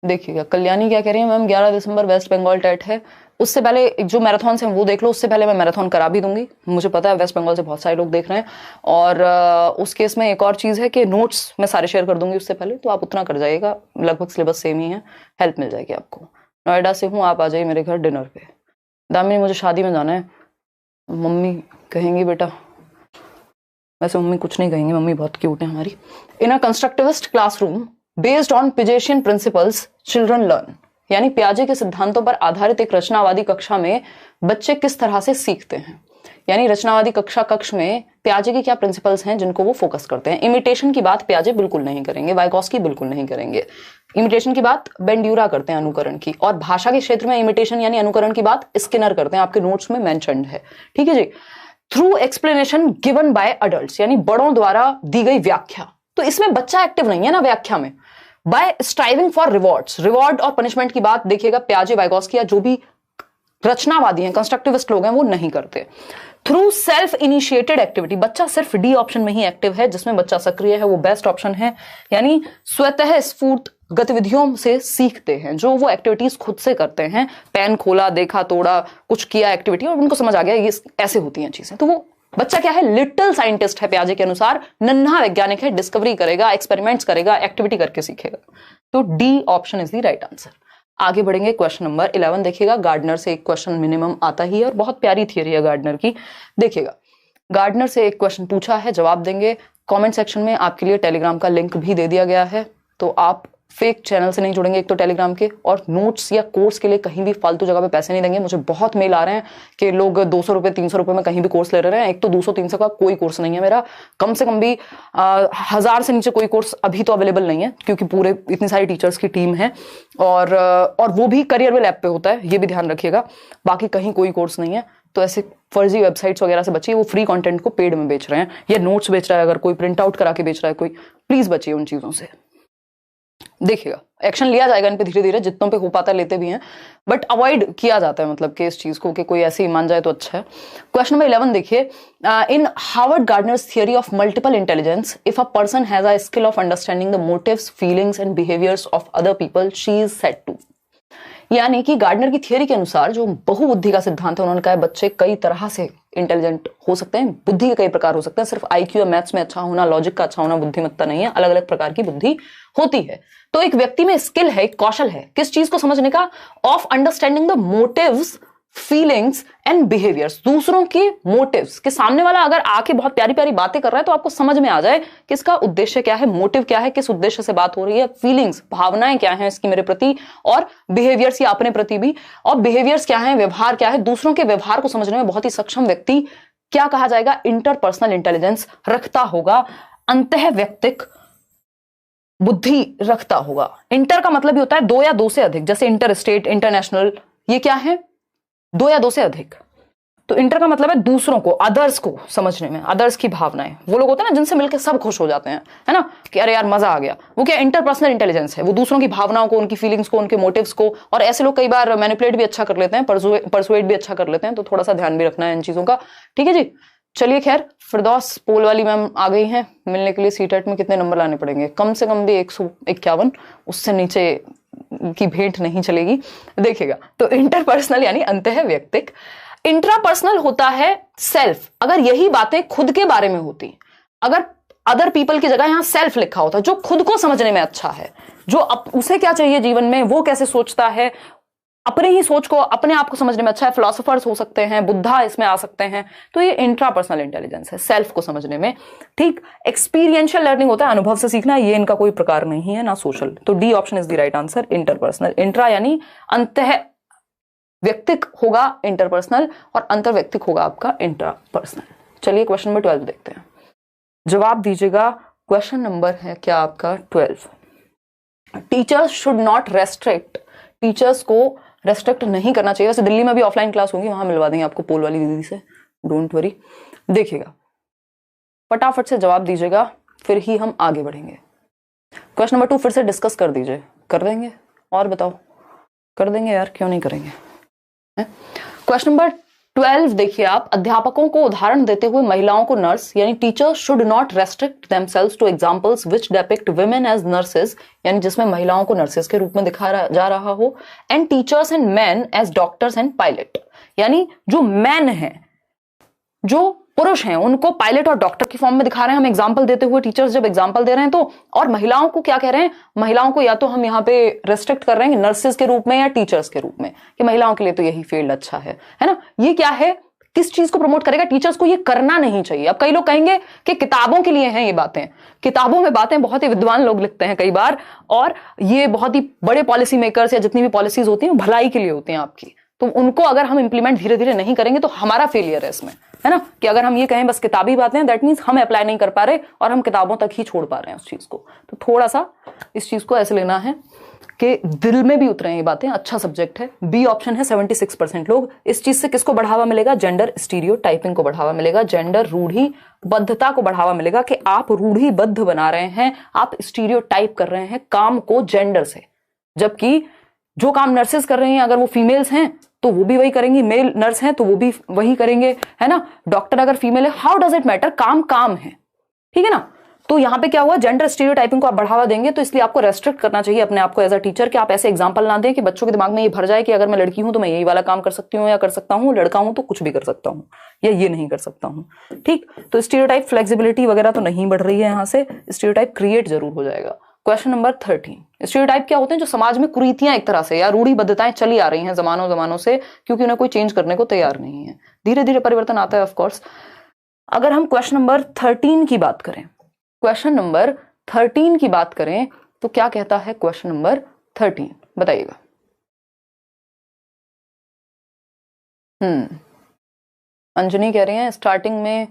A: देखिएगा, कल्याणी क्या कह रही है मैम, 11 दिसंबर वेस्ट बंगाल टेट है। उससे पहले जो मैराथन है वो देख लो, उससे पहले मैं मैराथन करा भी दूंगी। मुझे पता है वेस्ट बंगाल से बहुत सारे लोग देख रहे हैं, और उस केस में एक और चीज है कि नोट्स मैं सारे शेयर कर दूंगी उससे पहले, तो आप उतना कर जाइएगा, लगभग सिलेबस सेम ही है, हेल्प मिल जाएगी आपको। नोएडा से हूँ, आप आ जाइए मेरे घर डिनर पे। दामिनी मुझे शादी में जाना है, मम्मी कहेंगी बेटा, वैसे मम्मी कुछ नहीं कहेंगी, मम्मी बहुत क्यूट है हमारी। In a constructivist classroom based on Piagetian principles children learn, यानी प्याजे के सिद्धांतों पर आधारित एक रचनावादी कक्षा में बच्चे किस तरह से सीखते हैं। यानी रचनावादी कक्ष में प्याजे के क्या प्रिंसिपल्स हैं जिनको वो फोकस करते हैं। इमिटेशन की बात प्याजे बिल्कुल नहीं करेंगे, वाइगोस्की बिल्कुल नहीं करेंगे। इमिटेशन की बात बेंड्यूरा करते हैं, अनुकरण की। और भाषा के क्षेत्र में इमिटेशन यानी अनुकरण की बात स्किनर करते हैं, आपके नोट्स में मेंशन्ड है। ठीक है जी। Through explanation given by adults, यानी बड़ों द्वारा दी गई व्याख्या। तो इसमें बच्चा एक्टिव नहीं है ना व्याख्या में। By striving for rewards, reward और पनिशमेंट की बात देखिएगा प्याजे, वाइगोस्की या जो भी रचनावादी हैं, कंस्ट्रक्टिविस्ट लोग हैं, वो नहीं करते। थ्रू सेल्फ इनिशिएटेड एक्टिविटी, बच्चा सिर्फ डी ऑप्शन में ही एक्टिव है, जिसमें बच्चा सक्रिय है वो बेस्ट ऑप्शन है। यानी स्वतः स्फूर्त गतिविधियों से सीखते हैं, जो वो एक्टिविटीज खुद से करते हैं। पेन खोला, देखा, तोड़ा, कुछ किया एक्टिविटी, और उनको समझ आ गया ये ऐसे होती हैं चीजें, तो वो बच्चा क्या है, लिटिल साइंटिस्ट है पियाजे के अनुसार, नन्हा वैज्ञानिक है, डिस्कवरी करेगा, एक्सपेरिमेंट्स करेगा, एक्टिविटी करके सीखेगा। तो D option is the right answer. आगे बढ़ेंगे, क्वेश्चन नंबर 11 देखिएगा। गार्डनर से एक क्वेश्चन मिनिमम आता ही है और बहुत प्यारी थियरी है गार्डनर की। देखिएगा, गार्डनर से एक क्वेश्चन पूछा है, जवाब देंगे। कमेंट सेक्शन में आपके लिए टेलीग्राम का लिंक भी दे दिया गया है, तो आप फेक चैनल से नहीं जुड़ेंगे एक तो टेलीग्राम के, और नोट्स या कोर्स के लिए कहीं भी फालतू जगह पे पैसे नहीं देंगे। मुझे बहुत मेल आ रहे हैं कि लोग 200 रुपए 300 रुपए में कहीं भी कोर्स ले रहे हैं। एक तो 200-300 का कोई कोर्स नहीं है मेरा, कम से कम भी 1000 से नीचे कोई कोर्स अभी तो अवेलेबल नहीं है, क्योंकि पूरे इतनी सारी टीचर्स की टीम है, और वो भी करियर वेल ऐप पे होता है, ये भी ध्यान रखिएगा। बाकी कहीं कोई कोर्स नहीं है, तो ऐसे फर्जी वेबसाइट्स वगैरह से बचिए। वो फ्री कंटेंट को पेड में बेच रहे हैं, या नोट्स बेच रहा है, अगर कोई प्रिंट आउट करा के बेच रहा है कोई, प्लीज बचिए उन चीजों से। देखिएगा, एक्शन लिया जाएगा इन पे धीरे धीरे, जितनों पे हो पाता लेते भी हैं, बट अवॉइड किया जाता है, मतलब कि इस चीज को कि कोई ऐसे ही मान जाए तो अच्छा है। क्वेश्चन नंबर 11 देखिए, in Harvard Gardner's theory of multiple intelligence, if a person has a skill of understanding the motives, feelings and behaviours of other people, she is said to. यानी कि गार्डनर की थियरी के अनुसार, जो बहुबुद्धि का सिद्धांत है, उन्होंने कहा है बच्चे कई तरह से इंटेलिजेंट हो सकते हैं, बुद्धि के कई प्रकार हो सकते हैं, सिर्फ आईक्यू या मैथ्स में अच्छा होना, लॉजिक का अच्छा होना बुद्धिमत्ता नहीं है, अलग अलग प्रकार की बुद्धि होती है। तो एक व्यक्ति में स्किल है, एक कौशल है, किस चीज को समझने का, of understanding the motives, feelings and behaviours, दूसरों के मोटिव्स, के सामने वाला अगर आके बहुत प्यारी प्यारी बातें कर रहा है तो आपको समझ में आ जाए कि इसका उद्देश्य क्या है, मोटिव क्या है, किस उद्देश्य से बात हो रही है, फीलिंग्स, भावनाएं क्या हैं इसकी मेरे प्रति, और बिहेवियर्स या अपने प्रति भी, और बिहेवियर्स क्या है, व्यवहार क्या है, दूसरों के व्यवहार को समझने में बहुत ही सक्षम व्यक्ति क्या कहा जाएगा, इंटरपर्सनल इंटेलिजेंस रखता होगा, अंतः व्यक्तिक बुद्धि रखता होगा। इंटर का मतलब ही होता है दो या दो से अधिक, जैसे इंटर स्टेट, इंटरनेशनल, ये क्या है, दो या दो से अधिक। तो इंटर का मतलब है दूसरों को, अदर्स को समझने में, अदर्स की भावनाएं, वो लोग होते हैं ना जिनसे मिलकर सब खुश हो जाते हैं, है ना, कि अरे यार मजा आ गया, वो क्या इंटरपर्सनल इंटेलिजेंस है, वो दूसरों की भावनाओं को, उनकी फीलिंग्स को, उनके मोटिव्स को, और ऐसे लोग कई बार मैनिपुलेट भी अच्छा कर लेते हैं, परसुएट भी अच्छा कर लेते हैं, तो थोड़ा सा ध्यान भी रखना है इन चीजों का। ठीक है जी, चलिए खैर, फिरदौस पोल वाली मैम आ गई हैं मिलने के लिए। सीटेट में कितने नंबर लाने पड़ेंगे, कम से कम भी 151, उससे नीचे की भेंट नहीं चलेगी। देखिएगा, तो इंटरपर्सनल यानी अंतः व्यक्तिक, इंट्रापर्सनल होता है सेल्फ। अगर यही बातें खुद के बारे में होती, अगर अदर पीपल की जगह यहां सेल्फ लिखा होता, जो खुद को समझने में अच्छा है, जो उसे क्या चाहिए जीवन में, वो कैसे सोचता है, अपने ही सोच को, अपने आप को समझने में अच्छा है, फिलोसोफर्स हो सकते हैं, बुद्धा इसमें आ सकते हैं, तो ये इंट्रापर्सनल इंटेलिजेंस है, सेल्फ को समझने में। ठीक, एक्सपीरियंशियल लर्निंग होता है, अनुभव से सीखना, ये इनका कोई प्रकार नहीं है, ना सोशल। तो D option is the right answer, interpersonal. Intra यानी अंतः व्यक्तिक होगा इंटरपर्सनल, और अंतर व्यक्तिक होगा आपका इंट्रापर्सनल। चलिए क्वेश्चन नंबर 12 देखते हैं, जवाब दीजिएगा। क्वेश्चन नंबर है क्या आपका 12। Teachers should not restrict, teachers को रेस्ट्रिक्ट नहीं करना चाहिए। वैसे दिल्ली में भी ऑफलाइन क्लास होगी, वहां मिलवा देंगे आपको पोल वाली दीदी से, डोंट वरी। देखिएगा, फटाफट से जवाब दीजिएगा, फिर ही हम आगे बढ़ेंगे। क्वेश्चन नंबर 2 फिर से डिस्कस कर दीजिए, कर देंगे, और बताओ, कर देंगे यार, क्यों नहीं करेंगे। क्वेश्चन नंबर 12 देखिए आप, अध्यापकों को उदाहरण देते हुए महिलाओं को नर्स, यानी teachers should not restrict themselves to examples which depict women as nurses, यानी जिसमें महिलाओं को नर्सेस के रूप में दिखाया जा रहा हो, and teachers and man as doctors and pilot, यानी जो मैन है, जो पुरुष हैं, उनको पायलट और डॉक्टर की फॉर्म में दिखा रहे हैं हम एग्जांपल देते हुए। टीचर्स जब एग्जांपल दे रहे हैं तो, और महिलाओं को क्या कह रहे हैं, महिलाओं को या तो हम यहाँ पे रेस्ट्रिक्ट कर रहे हैं नर्सेस के रूप में या टीचर्स के रूप में, कि महिलाओं के लिए तो यही फील्ड अच्छा है ना। ये क्या है, किस चीज को प्रमोट करेगा, टीचर्स को ये करना नहीं चाहिए। अब कई लोग कहेंगे कि किताबों के लिए हैं ये बातें, किताबों में बातें बहुत ही विद्वान लोग लिखते हैं कई बार, और ये बहुत ही बड़े पॉलिसी मेकर्स या जितनी भी पॉलिसीज होती हैं भलाई के लिए होती हैं आपकी, तो उनको अगर हम इंप्लीमेंट धीरे धीरे नहीं करेंगे तो हमारा फेलियर है इसमें, है ना। कि अगर हम ये कहें बस किताबी बातें, दैट मीन्स हम अप्लाई नहीं कर पा रहे और हम किताबों तक ही छोड़ पा रहे हैं उस चीज को। तो थोड़ा सा इस चीज को ऐसे लेना है कि दिल में भी उतरे ये बातें, अच्छा सब्जेक्ट है। बी ऑप्शन है 76% लोग। इस चीज से किसको बढ़ावा मिलेगा, जेंडर स्टीरियोटाइपिंग को बढ़ावा मिलेगा, जेंडर रूढ़िबद्धता को बढ़ावा मिलेगा, कि आप रूढ़िबद्ध बना रहे हैं, आप स्टीरियोटाइप कर रहे हैं काम को जेंडर से, जबकि जो काम नर्सेस कर रही हैं अगर वो फीमेल्स हैं तो वो भी वही करेंगी, मेल नर्स हैं तो वो भी वही करेंगे, है ना। डॉक्टर अगर फीमेल है, हाउ डज इट मैटर, काम काम है, ठीक है ना। तो यहाँ पे क्या हुआ, जेंडर स्टीरियोटाइपिंग को आप बढ़ावा देंगे, तो इसलिए आपको रेस्ट्रिक्ट करना चाहिए अपने आप को एज अ टीचर कि आप ऐसे एग्जांपल ना दें कि बच्चों के दिमाग में ये भर जाए कि अगर मैं लड़की हूं तो मैं यही वाला काम कर सकती हूँ या कर सकता हूँ, लड़का हूं तो कुछ भी कर सकता हूँ या ये नहीं कर सकता हूँ। ठीक, तो स्टीरियोटाइप फ्लेक्सिबिलिटी वगैरह तो नहीं बढ़ रही है, यहाँ से स्टीरियोटाइप क्रिएट जरूर हो जाएगा। क्वेश्चन नंबर 13, स्टीरियोटाइप क्या होते हैं? जो समाज में कुरीतियां एक तरह से या रूढ़िबद्धताएं चली आ रही हैं जमानों से, क्योंकि उन्हें कोई चेंज करने को तैयार नहीं है। धीरे धीरे परिवर्तन आता है ऑफ कोर्स। अगर हम क्वेश्चन नंबर 13 की बात करें, क्वेश्चन नंबर 13 की बात करें तो क्या कहता है क्वेश्चन नंबर 13, बताइएगा। अंजनी कह रही हैं स्टार्टिंग में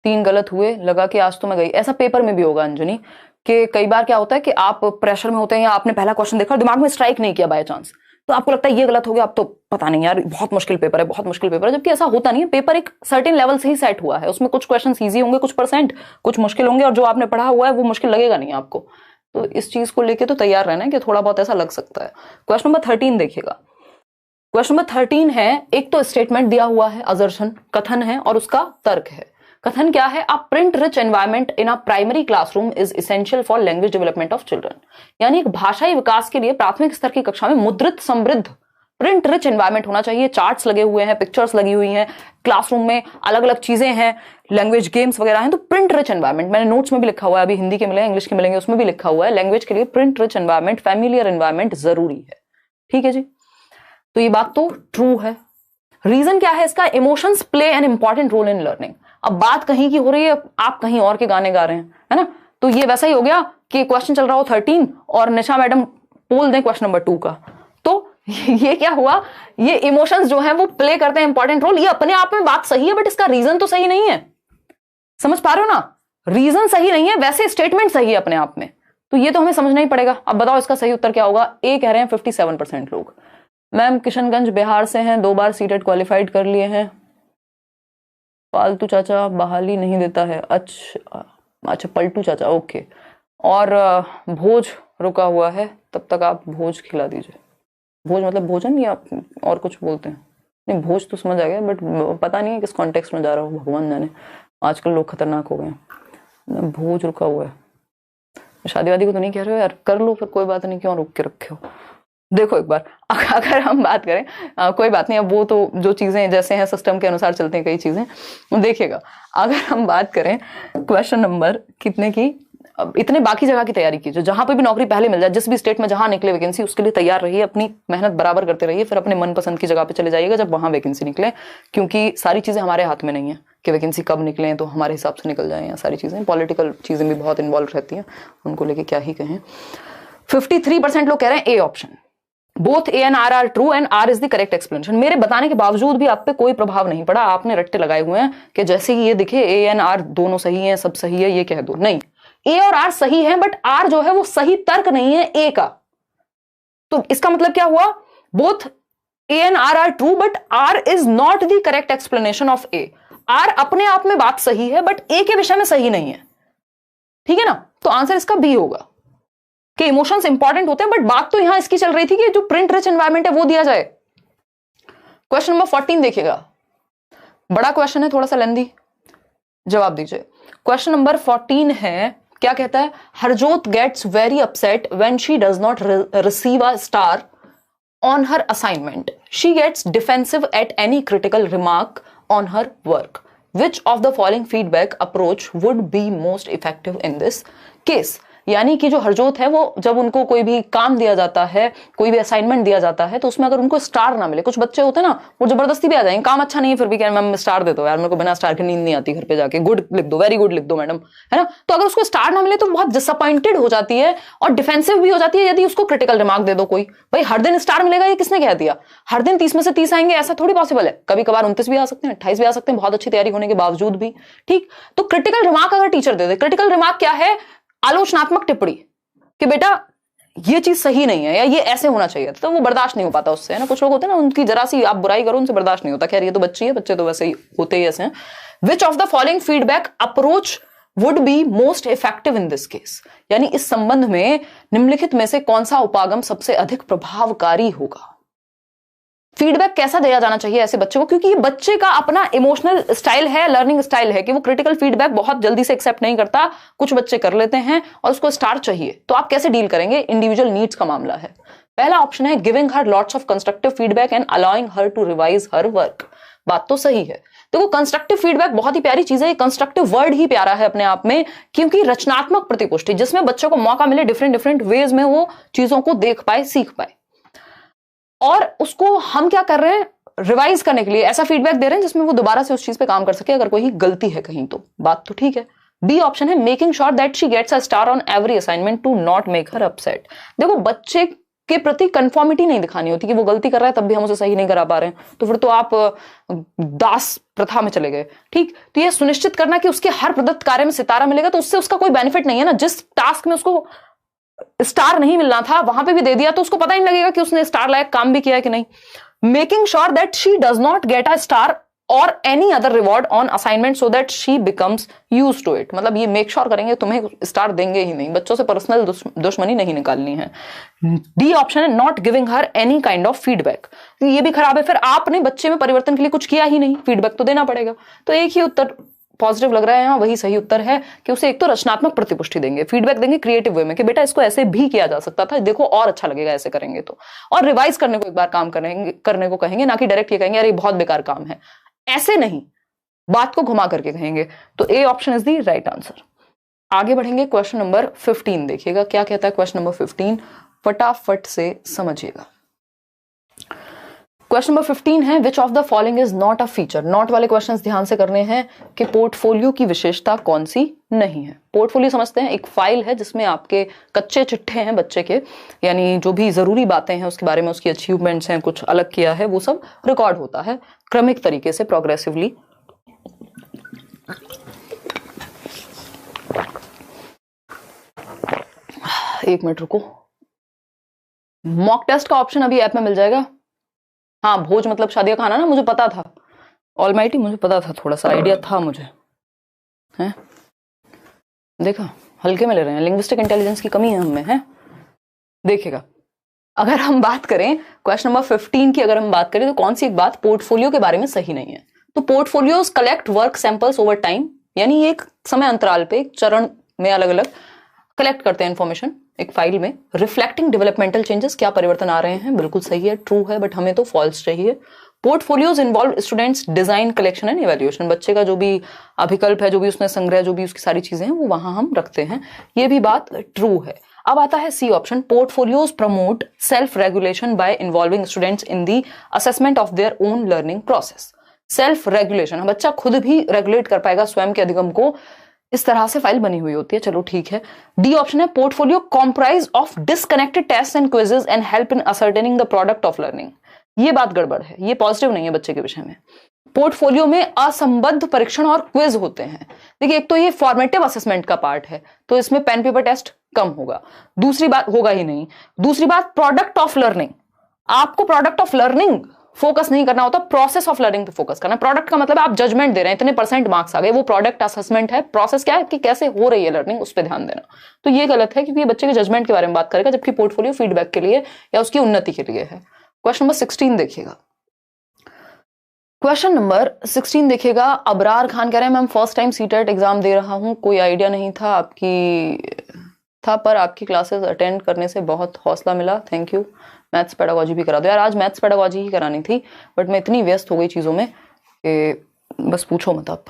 A: 3 गलत हुए, लगा कि आज तो मैं गई। ऐसा पेपर में भी होगा अंजनी, कि कई बार क्या होता है कि आप प्रेशर में होते हैं या आपने पहला क्वेश्चन देखा और दिमाग में स्ट्राइक नहीं किया बाय चांस, तो आपको लगता है ये गलत हो गया, अब तो पता नहीं यार बहुत मुश्किल पेपर है, बहुत मुश्किल पेपर है, जबकि ऐसा होता नहीं है। पेपर एक सर्टेन लेवल से ही सेट हुआ है, उसमें कुछ क्वेश्चन ईजी होंगे, कुछ परसेंट कुछ मुश्किल होंगे, और जो आपने पढ़ा हुआ है वो मुश्किल लगेगा नहीं आपको। तो इस चीज को लेके तो तैयार रहना है कि थोड़ा बहुत ऐसा लग सकता है। क्वेश्चन नंबर 13 देखिएगा। क्वेश्चन नंबर 13 है, एक तो स्टेटमेंट दिया हुआ है, असर्शन कथन है, और उसका तर्क है। कथन क्या है? A print rich environment in a primary classroom is essential for language development of children. यानी एक भाषाई विकास के लिए प्राथमिक स्तर की कक्षा में मुद्रित समृद्ध प्रिंट रिच एनवायरनमेंट होना चाहिए। चार्ट्स लगे हुए हैं, पिक्चर्स लगी हुई हैं, क्लासरूम में अलग अलग चीजें हैं, लैंग्वेज गेम्स वगैरह हैं, तो प्रिंट रिच एनवायरनमेंट, मैंने नोट्स में भी लिखा हुआ है, अभी हिंदी के मिले इंग्लिश के मिलेंगे, उसमें भी लिखा हुआ है, लैंग्वेज के लिए print rich environment, familiar environment जरूरी है। ठीक है जी, तो ये बात तो ट्रू है। रीजन क्या है इसका? Emotions play an important role in learning. अब बात कहीं की हो रही है, आप कहीं और के गाने गा रहे हैं, है ना? तो ये वैसा ही हो गया कि क्वेश्चन चल रहा हो 13 और निशा मैडम बोल दें क्वेश्चन नंबर 2 का, तो ये क्या हुआ? ये इमोशंस जो हैं वो प्ले करते हैं इंपॉर्टेंट रोल। ये अपने आप में बात सही है, बट इसका रीजन तो सही नहीं है। समझ पा रहे हो ना? रीजन सही नहीं है, वैसे स्टेटमेंट सही है अपने आप में, तो ये तो हमें समझना ही पड़ेगा। अब बताओ इसका सही उत्तर क्या होगा? ए कह रहे हैं 57% लोग। मैम किशनगंज बिहार से हैं, 2 बार सीटेट क्वालिफाइड कर लिए हैं। पालतू चाचा बहाली नहीं देता है। अच्छा पलटू चाचा, ओके। और भोज रुका हुआ है, तब तक आप भोज खिला दीजिए। भोज मतलब भोजन या और कुछ बोलते हैं? नहीं, भोज तो समझ आ गया, बट पता नहीं है किस कॉन्टेक्स्ट में जा रहा हूँ, भगवान जाने। आजकल लोग खतरनाक हो गए हैं। भोज रुका हुआ है, शादी वादी को तो नहीं कह रहे हो यार, कर लो फिर, कोई बात नहीं, क्यों रोक के रखे हो। देखो एक बार अगर हम बात करें, कोई बात नहीं, अब वो तो जो चीजें जैसे हैं सिस्टम के अनुसार चलते हैं कई चीजें। देखिएगा अगर हम बात करें क्वेश्चन नंबर कितने की, इतने बाकी जगह की तैयारी कीजिए, जहां पे भी नौकरी पहले मिल जाए, जिस भी स्टेट में जहां निकले वैकेंसी, उसके लिए तैयार रहिए, अपनी मेहनत बराबर करते रहिए, फिर अपने मनपसंद की जगह पे चले जाइएगा जब वहां वैकेंसी निकले, क्योंकि सारी चीजें हमारे हाथ में नहीं है कि वैकेंसी कब निकले तो हमारे हिसाब से निकल जाए। सारी चीजें, पॉलिटिकल चीजें भी बहुत इन्वॉल्व रहती हैं, उनको लेके क्या ही कहें। 53% लोग कह रहे हैं A option, both A and R are true and R is the correct explanation. मेरे बताने के बावजूद भी आप पे कोई प्रभाव नहीं पड़ा, आपने रट्टे लगाए हुए हैं कि जैसे ही ये दिखे ए एंड आर दोनों सही हैं, सब सही है, ये कह दो। नहीं, ए और आर सही है, बट आर जो है वो सही तर्क नहीं है ए का। तो इसका मतलब क्या हुआ? Both A and R are true but R is not the correct explanation of A. R अपने आप में बात सही है, बट ए के विषय में सही नहीं है। ठीक है ना? तो आंसर इसका बी होगा कि इमोशंस इंपॉर्टेंट होते हैं, बट बात तो यहां इसकी चल रही थी कि जो प्रिंट रिच एनवायरनमेंट है वो दिया जाए। क्वेश्चन नंबर 14 देखिएगा, बड़ा क्वेश्चन है, थोड़ा सा लेंदी, जवाब दीजिए। क्वेश्चन नंबर 14 है, क्या कहता है? Harjot gets very upset when she does not receive a star on her assignment. She gets defensive at any critical remark on her work. Which of the following feedback approach would be most effective in this case? यानी कि जो हरजोत है, वो जब उनको कोई भी काम दिया जाता है, कोई भी असाइनमेंट दिया जाता है, तो उसमें अगर उनको स्टार ना मिले, कुछ बच्चे होते हैं ना, वो जबरदस्ती भी आ जाएंगे, काम अच्छा नहीं है फिर भी कह मैम स्टार दे दो यार, मेरे को बिना स्टार के नींद नहीं आती, घर पे जाके गुड लिख दो, वेरी गुड लिख दो मैडम, है ना? तो अगर उसको स्टार ना मिले तो बहुत डिसअपॉइंटेड हो जाती है और डिफेंसिव भी हो जाती है। यदि उसको क्रिटिकल रिमार्क दे दो कोई, भाई हर दिन स्टार मिलेगा ये किसने कह दिया? हर दिन 30 में से 30 आएंगे ऐसा थोड़ी पॉसिबल है। कभी कभार 29 भी आ सकते हैं, 28 भी आ सकते हैं, बहुत अच्छी तैयारी होने के बावजूद भी। ठीक, तो क्रिटिकल रिमार्क अगर टीचर दे दे, क्रिटिकल रिमार्क क्या है? आलोचनात्मक टिप्पणी कि बेटा ये चीज सही नहीं है या ये ऐसे होना चाहिए, तो वो बर्दाश्त नहीं हो पाता उससे, है ना? कुछ लोग होते हैं ना, उनकी जरा सी आप बुराई करो उनसे बर्दाश्त नहीं होता। खैर ये तो बच्ची है, बच्चे तो वैसे ही होते ही ऐसे हैं। विच of the following feedback approach would be most effective in this case? यानी इस संबंध में निम्नलिखित में से कौन सा उपागम सबसे अधिक प्रभावकारी होगा? फीडबैक कैसा दिया जाना चाहिए ऐसे बच्चे को, क्योंकि ये बच्चे का अपना इमोशनल स्टाइल है, लर्निंग स्टाइल है कि वो क्रिटिकल फीडबैक बहुत जल्दी से एक्सेप्ट नहीं करता, कुछ बच्चे कर लेते हैं और उसको स्टार चाहिए। तो आप कैसे डील करेंगे, इंडिविजुअल नीड्स का मामला है। पहला ऑप्शन है giving her lots of constructive feedback and allowing her to revise her work. बात तो सही है। देखो कंस्ट्रक्टिव फीडबैक बहुत ही प्यारी चीज है, कंस्ट्रक्टिव वर्ड ही प्यारा है अपने आप में, क्योंकि रचनात्मक प्रतिपुष्टि जिसमें बच्चों को मौका मिले डिफरेंट डिफरेंट वेज में वो चीजों को देख पाए, सीख पाए, और उसको हम क्या कर रहे हैं, रिवाइज करने के लिए ऐसा फीडबैक दे रहे हैं जिसमें वो दोबारा से उस चीज पे काम कर सके अगर कोई गलती है कहीं तो। बात तो ठीक है। बी ऑप्शन है making sure that she gets a star on every assignment to not make her upset. देखो बच्चे के प्रति कंफर्मिटी नहीं दिखानी होती कि वो गलती कर रहा है तब भी हम उसे सही नहीं करा पा रहे हैं, तो फिर तो आप दास प्रथा में चले गए। ठीक, तो ये सुनिश्चित करना कि उसके हर प्रदत्त कार्य में सितारा मिलेगा, तो उससे उसका कोई बेनिफिट नहीं है ना। जिस टास्क में उसको स्टार नहीं मिलना था वहां पे भी दे दिया तो उसको पता ही नहीं लगेगा कि उसने स्टार लायक काम भी किया है कि नहीं। Making sure that she does not get a star or any other reward on assignment so that she becomes used to it. मतलब ये मेक श्योर करेंगे तुम्हें स्टार देंगे ही नहीं, बच्चों से पर्सनल दुश्मनी नहीं निकालनी है। डी ऑप्शन है not giving her any kind of feedback. ये भी खराब है, फिर आपने बच्चे में परिवर्तन के लिए कुछ किया ही नहीं, फीडबैक तो देना पड़ेगा। तो एक ही उत्तर पॉजिटिव लग रहा है यहाँ, वही सही उत्तर है कि उसे एक तो रचनात्मक प्रतिपुष्टि देंगे, फीडबैक देंगे क्रिएटिव वे में कि बेटा इसको ऐसे भी किया जा सकता था, देखो और अच्छा लगेगा ऐसे करेंगे तो, और रिवाइज करने को एक बार काम करने को कहेंगे, ना कि डायरेक्ट ये कहेंगे अरे बहुत बेकार काम है, ऐसे नहीं, बात को घुमा करके कहेंगे। तो A option is the right answer. आगे बढ़ेंगे, क्वेश्चन नंबर 15 देखिएगा क्या कहता है क्वेश्चन नंबर 15, फटाफट से समझिएगा। क्वेश्चन नंबर 15 है which of the following is not a feature. Not वाले क्वेश्चंस ध्यान से करने हैं कि पोर्टफोलियो की विशेषता कौन सी नहीं है। पोर्टफोलियो समझते हैं, एक फाइल है जिसमें आपके कच्चे चिट्ठे हैं बच्चे के, यानी जो भी जरूरी बातें हैं उसके बारे में, उसकी अचीवमेंट्स हैं, कुछ अलग किया है, वो सब रिकॉर्ड होता है क्रमिक तरीके से, प्रोग्रेसिवली। एक मिनट रुको, मॉक टेस्ट का ऑप्शन अभी ऐप में मिल जाएगा। हाँ, भोज मतलब शादी का खाना ना, मुझे पता था, ऑलमाइटी मुझे पता था, थोड़ा सा आइडिया था मुझे, हैं? देखा, हल्के में ले रहे हैं, लिंग्विस्टिक इंटेलिजेंस की कमी है हमें, हैं? देखिएगा, अगर हम बात करें क्वेश्चन नंबर 15 की, अगर हम बात करें तो कौन सी एक बात पोर्टफोलियो के बारे में सही नहीं है। तो portfolios collect work samples over time, यानी एक समय अंतराल पे, एक चरण में अलग अलग कलेक्ट करते हैं इंफॉर्मेशन एक फाइल में, रिफ्लेक्टिंग डेवलपमेंटल चेंजेस, क्या परिवर्तन आ रहे हैं, बिल्कुल सही है, ट्रू है, बट हमें तो फॉल्स चाहिए। Portfolios involve students design, collection and evaluation, बच्चे का जो भी अभिकल्प है, जो भी उसने संग्रह, जो भी उसकी सारी चीजें हैं वो वहां हम रखते हैं, ये भी बात ट्रू है। अब आता है C option, portfolios promote self regulation by involving students in the assessment of their own learning process. Self regulation, बच्चा खुद भी रेगुलेट कर पाएगा स्वयं के अधिगम को, इस तरह से फाइल बनी हुई होती है, चलो ठीक है। डी ऑप्शन है portfolio comprise of disconnected test and quizzes and help in ascertaining the product of learning. ये बात गड़बड़ है, ये पॉजिटिव नहीं है बच्चे के विषय में। पोर्टफोलियो में असंबद्ध परीक्षण और क्विज होते हैं। देखिए, एक तो ये फॉर्मेटिव असेसमेंट का पार्ट है, तो इसमें पेन पेपर टेस्ट कम होगा, दूसरी बात होगा ही नहीं। दूसरी बात, प्रोडक्ट ऑफ लर्निंग, आपको प्रोडक्ट ऑफ लर्निंग फोकस नहीं करना होता, प्रोसेस ऑफ लर्निंग पे फोकस करना। प्रोडक्ट का मतलब आप जजमेंट दे रहे हैं, इतने परसेंट मार्क्स आ गए, वो प्रोडक्ट असेसमेंट है, प्रोसेस क्या है कि कैसे हो रही है लर्निंग, उस पर ध्यान देना। तो ये गलत है क्योंकि ये बच्चे के जजमेंट के बारे में बात करेगा, जबकि पोर्टफोलियो फीडबैक के लिए या उसकी उन्नति के लिए है। क्वेश्चन नंबर 16 देखिएगा, क्वेश्चन नंबर 16 देखिएगा। अबरार खान कह रहे हैं ma'am first time CTET exam दे रहा हूं, कोई आइडिया नहीं था पर आपकी क्लासेस अटेंड करने से बहुत हौसला मिला, थैंक यू। मैथ्स पेडागोजी भी करा दो यार, आज मैथ्स पेडागोजी ही करानी थी बट मैं इतनी व्यस्त हो गई चीजों में कि बस पूछो मत आप।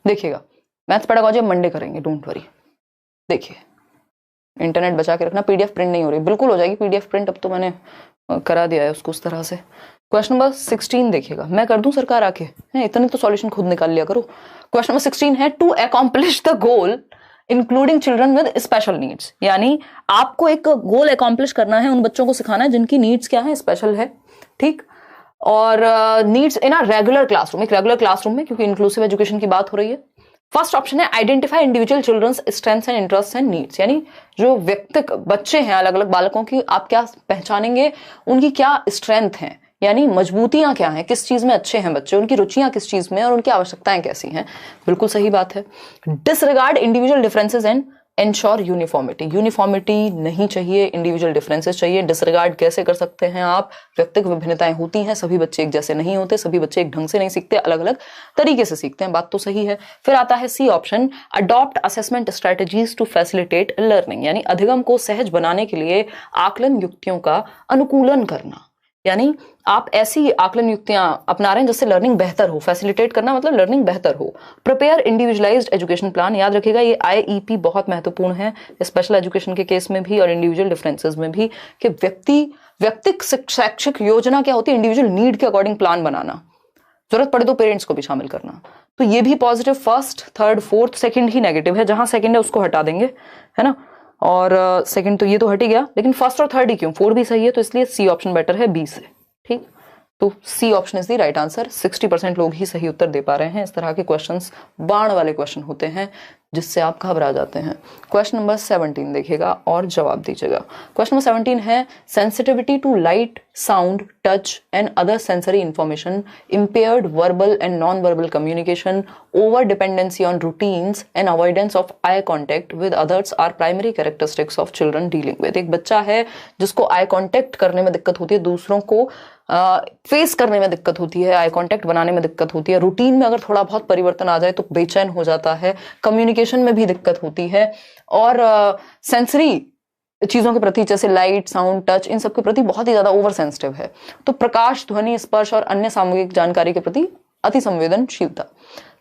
A: देखिएगा, मैथ्स पेडागोजी हम मंडे करेंगे, डोंट वरी। देखिए, इंटरनेट बचा के रखना, पीडीएफ प्रिंट नहीं हो रही, बिल्कुल हो जाएगी पीडीएफ प्रिंट, अब तो मैंने करा दिया है उसको उस तरह से। क्वेश्चन नंबर 16 देखिएगा, मैं कर दूं सरकार आके, इतने तो सॉल्यूशन खुद निकाल लिया करो। क्वेश्चन नंबर 16 है to accomplish the goal including children with special needs, यानी आपको एक गोल अकॉम्प्लिश करना है, उन बच्चों को सिखाना है जिनकी नीड्स क्या है, स्पेशल है, ठीक, और needs in a regular classroom, एक रेगुलर क्लासरूम में, क्योंकि इंक्लूसिव एजुकेशन की बात हो रही है। फर्स्ट ऑप्शन है identify individual children's strengths and interest and needs, यानी जो व्यक्तिगत बच्चे हैं, अलग अलग बालकों की आप क्या पहचानेंगे, उनकी क्या स्ट्रेंथ है, यानी मजबूतियां क्या हैं, किस चीज में अच्छे हैं बच्चे, उनकी रुचियां किस चीज में और उनकी आवश्यकताएं कैसी हैं, बिल्कुल सही बात है। Disregard individual differences and ensure uniformity, uniformity नहीं चाहिए, इंडिविजुअल डिफरेंसेस चाहिए। डिसरिगार्ड कैसे कर सकते हैं आप, व्यक्तिगत विभिन्नताएं होती हैं, सभी बच्चे एक जैसे नहीं होते, सभी बच्चे एक ढंग से नहीं सीखते, अलग अलग तरीके से सीखते हैं, बात तो सही है। फिर आता है C option, adopt assessment strategies to facilitate learning, यानी अधिगम को सहज बनाने के लिए आकलन युक्तियों का अनुकूलन करना, यानी आप ऐसी आकलन युक्तियां अपना रहे हैं जिससे लर्निंग बेहतर हो। फैसिलिटेट करना मतलब लर्निंग बेहतर हो। प्रिपेयर इंडिविजुअलाइज्ड एजुकेशन प्लान, याद रखिएगा ये IEP बहुत महत्वपूर्ण है स्पेशल एजुकेशन के केस में भी और इंडिविजुअल डिफरेंसेस में भी, कि व्यक्तिक शैक्षिक योजना क्या होती है, इंडिविजुअल नीड के अकॉर्डिंग प्लान बनाना, जरूरत पड़े तो पेरेंट्स को भी शामिल करना। तो ये भी positive, first third fourth, second ही नेगेटिव है, जहां सेकंड है उसको हटा देंगे, है ना। और सेकंड तो ये तो हट ही गया, लेकिन फर्स्ट और थर्ड ही क्यों, फोर्थ भी सही है, तो इसलिए सी ऑप्शन बेटर है बी से। ठीक, तो C option is the right answer. 60% लोग ही सही उत्तर दे पा रहे हैं। इस तरह के क्वेश्चंस बाण वाले क्वेश्चन होते हैं जिससे आप घबरा जाते हैं। क्वेश्चन नंबर 17 देखिएगा और जवाब दीजिएगा। क्वेश्चन नंबर 17 है, sensitivity to light, sound, touch and other sensory information, impaired verbal and non verbal communication, over dependency on routines and avoidance of eye contact with others are primary characteristics of children dealing with. एक बच्चा है जिसको आई कॉन्टेक्ट करने में दिक्कत होती है, दूसरों को फेस करने में दिक्कत होती है, आई कांटेक्ट बनाने में दिक्कत होती है, रूटीन में अगर थोड़ा बहुत परिवर्तन आ जाए तो बेचैन हो जाता है, कम्युनिकेशन में भी दिक्कत होती है, और सेंसरी चीजों के प्रति जैसे लाइट, साउंड, टच, इन सब के प्रति बहुत ही ज्यादा ओवर सेंसिटिव है। तो प्रकाश, ध्वनि, स्पर्श और अन्य सामूहिक जानकारी के प्रति अति संवेदनशीलता।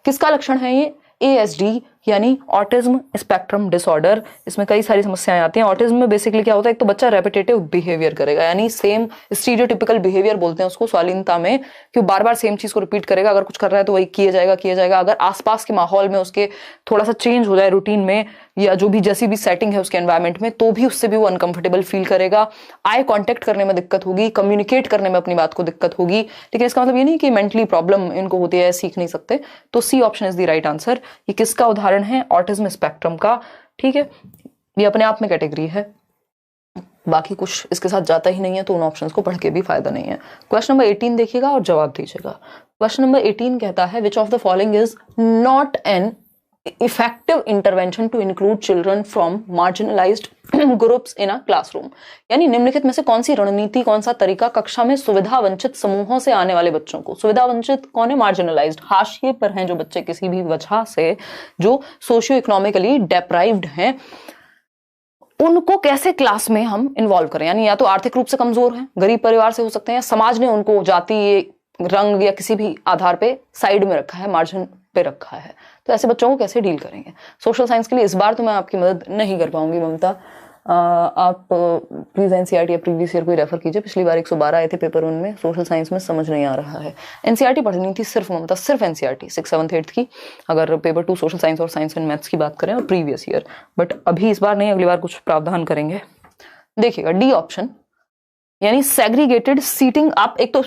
A: किसका लक्षण है ये? ASD यानी ऑटिज्म स्पेक्ट्रम डिसऑर्डर। इसमें कई सारी समस्याएं आती हैं। ऑटिज्म में बेसिकली क्या होता है, एक तो बच्चा रेपिटेटिव बिहेवियर करेगा, यानी सेम स्टीरियोटिपिकल बिहेवियर बोलते हैं उसको स्वालीनता में, कि बार बार सेम चीज को रिपीट करेगा, अगर कुछ कर रहा है तो वही किया जाएगा। अगर आसपास के माहौल में उसके थोड़ा सा चेंज हो जाए रूटीन में, या जो भी जैसी भी सेटिंग है उसके एनवायरमेंट में, तो भी उससे भी वो अनकंफर्टेबल फील करेगा। आई कॉन्टेक्ट करने में दिक्कत होगी, कम्युनिकेट करने में अपनी बात को दिक्कत होगी। लेकिन इसका मतलब ये नहीं कि मेंटली प्रॉब्लम इनको होती है, सीख नहीं सकते। तो C option is the right answer. ये किसका उदाहरण है? ऑटिज्म स्पेक्ट्रम का। ठीक है, ये अपने आप में कैटेगरी है, बाकी कुछ इसके साथ जाता ही नहीं है, तो उन ऑप्शंस को पढ़ के भी फायदा नहीं है। क्वेश्चन नंबर 18 देखिएगा और जवाब दीजिएगा। क्वेश्चन नंबर 18 कहता है, which of the following is not an effective intervention to include children from marginalised groups in a classroom, यानी निम्नलिखित में से कौन सी रणनीति, कौन सा तरीका कक्षा में सुविधा वंचित समूहों से आने वाले बच्चों को, सुविधा वंचित कौन है? मार्जिनलाइज्ड, हाशिए पर हैं जो बच्चे, किसी भी वजह से जो सोशियो इकोनॉमिकली डेप्राइव्ड हैं, उनको कैसे क्लास में हम इन्वॉल्व करें। यानी या तो आर्थिक रूप से कमजोर हैं, गरीब परिवार से हो सकते हैं, या समाज ने उनको जाति, रंग या किसी भी आधार पे साइड में रखा है, मार्जिन पे रखा है। तो ऐसे बच्चों को कैसे डील करेंगे? सोशल साइंस के लिए इस बार तो मैं आपकी मदद नहीं कर पाऊंगी ममता। आप प्लीज NCERT या प्रीवियस ईयर को रेफर कीजिए। पिछली बार 112 आए थे पेपर 1 में, सोशल साइंस में समझ नहीं आ रहा है। NCERT पढ़नी थी सिर्फ ममता, सिर्फ NCERT 6th 7th 8th की, अगर पेपर 2 सोशल साइंस और साइंस एंड मैथ्स की बात करें, और प्रीवियस ईयर। बट अभी इस बार नहीं, अगली बार कुछ प्रावधान करेंगे। देखिएगा डी ऑप्शन, यानी सेग्रीगेटेड सीटिंग। आप एक तो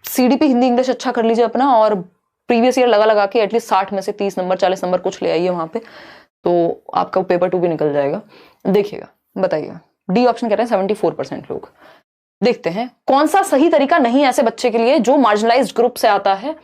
A: CDP हिंदी इंग्लिश अच्छा कर लीजिए अपना, और प्रीवियस ईयर लगा के एटलीस्ट 60 में से 30 नंबर 40 नंबर कुछ ले आइए वहां पे, तो आपका पेपर 2 भी निकल जाएगा। देखिएगा, बताइएगा। डी ऑप्शन कह रहे हैं 74% लोग। देखते हैं कौन सा सही तरीका नहीं ऐसे बच्चे के लिए जो मार्जिनलाइज्ड ग्रुप से आता है।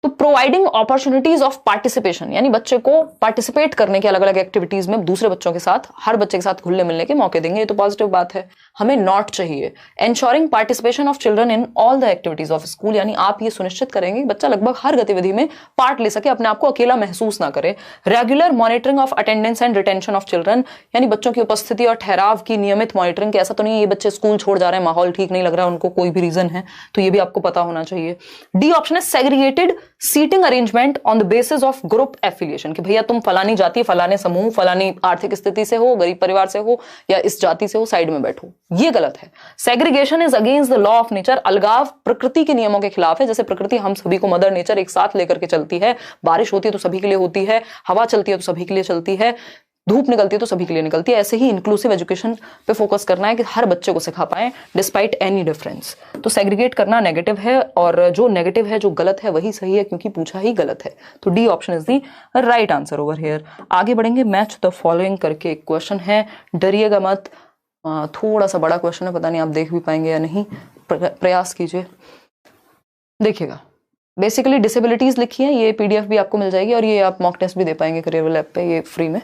A: तो प्रोवाइडिंग अपॉर्चुनिटीज ऑफ पार्टिसिपेशन, यानी बच्चे को पार्टिसिपेट करने के अलग अलग एक्टिविटीज में दूसरे बच्चों के साथ, हर बच्चे के साथ घुलने मिलने के मौके देंगे, ये तो पॉजिटिव बात है। हमें नॉट चाहिए। Ensuring participation of children in all the activities of school, यानी आप ये सुनिश्चित करेंगे कि बच्चा लगभग हर गतिविधि में पार्ट ले सके, अपने आप को अकेला महसूस ना करे। Regular monitoring of attendance and retention of children, यानी बच्चों की उपस्थिति और ठहराव की नियमित मॉनिटरिंग, कि ऐसा तो नहीं है ये बच्चे स्कूल छोड़ जा रहे हैं, माहौल ठीक नहीं लग रहा है उनको, कोई भी रीजन है, तो ये भी आपको पता होना चाहिए। डी ऑप्शन है segregated seating arrangement on the basis of group affiliation, कि भैया तुम फलानी जाति, फलाने समूह, फलानी आर्थिक स्थिति से हो, गरीब परिवार से हो, या इस जाति से हो, साइड में बैठो। ये गलत है। Segregation is against the law of nature, अलगाव प्रकृति के नियमों के खिलाफ है। जैसे प्रकृति हम सभी को, मदर नेचर एक साथ लेकर के चलती है, बारिश होती है तो सभी के लिए होती है, हवा चलती है तो सभी के लिए चलती है, धूप निकलती है तो सभी के लिए निकलती है। ऐसे ही इंक्लूसिव एजुकेशन पे फोकस करना है कि हर बच्चे को सिखा पाए डिस्पाइट एनी डिफरेंस। तो सेग्रीगेट करना नेगेटिव है, और जो नेगेटिव है, जो गलत है, वही सही है, क्योंकि पूछा ही गलत है। तो D option is the right answer over here. आगे बढ़ेंगे, मैच द फॉलोइंग करके एक क्वेश्चन है, डरिएगा मत, थोड़ा सा बड़ा क्वेश्चन है, पता नहीं आप देख भी पाएंगे या नहीं, प्रयास कीजिए। देखिएगा, बेसिकली डिसेबिलिटीज लिखी है, ये PDF भी आपको मिल जाएगी, और ये आप मॉक टेस्ट भी दे पाएंगे करियर लैब पे, ये फ्री में।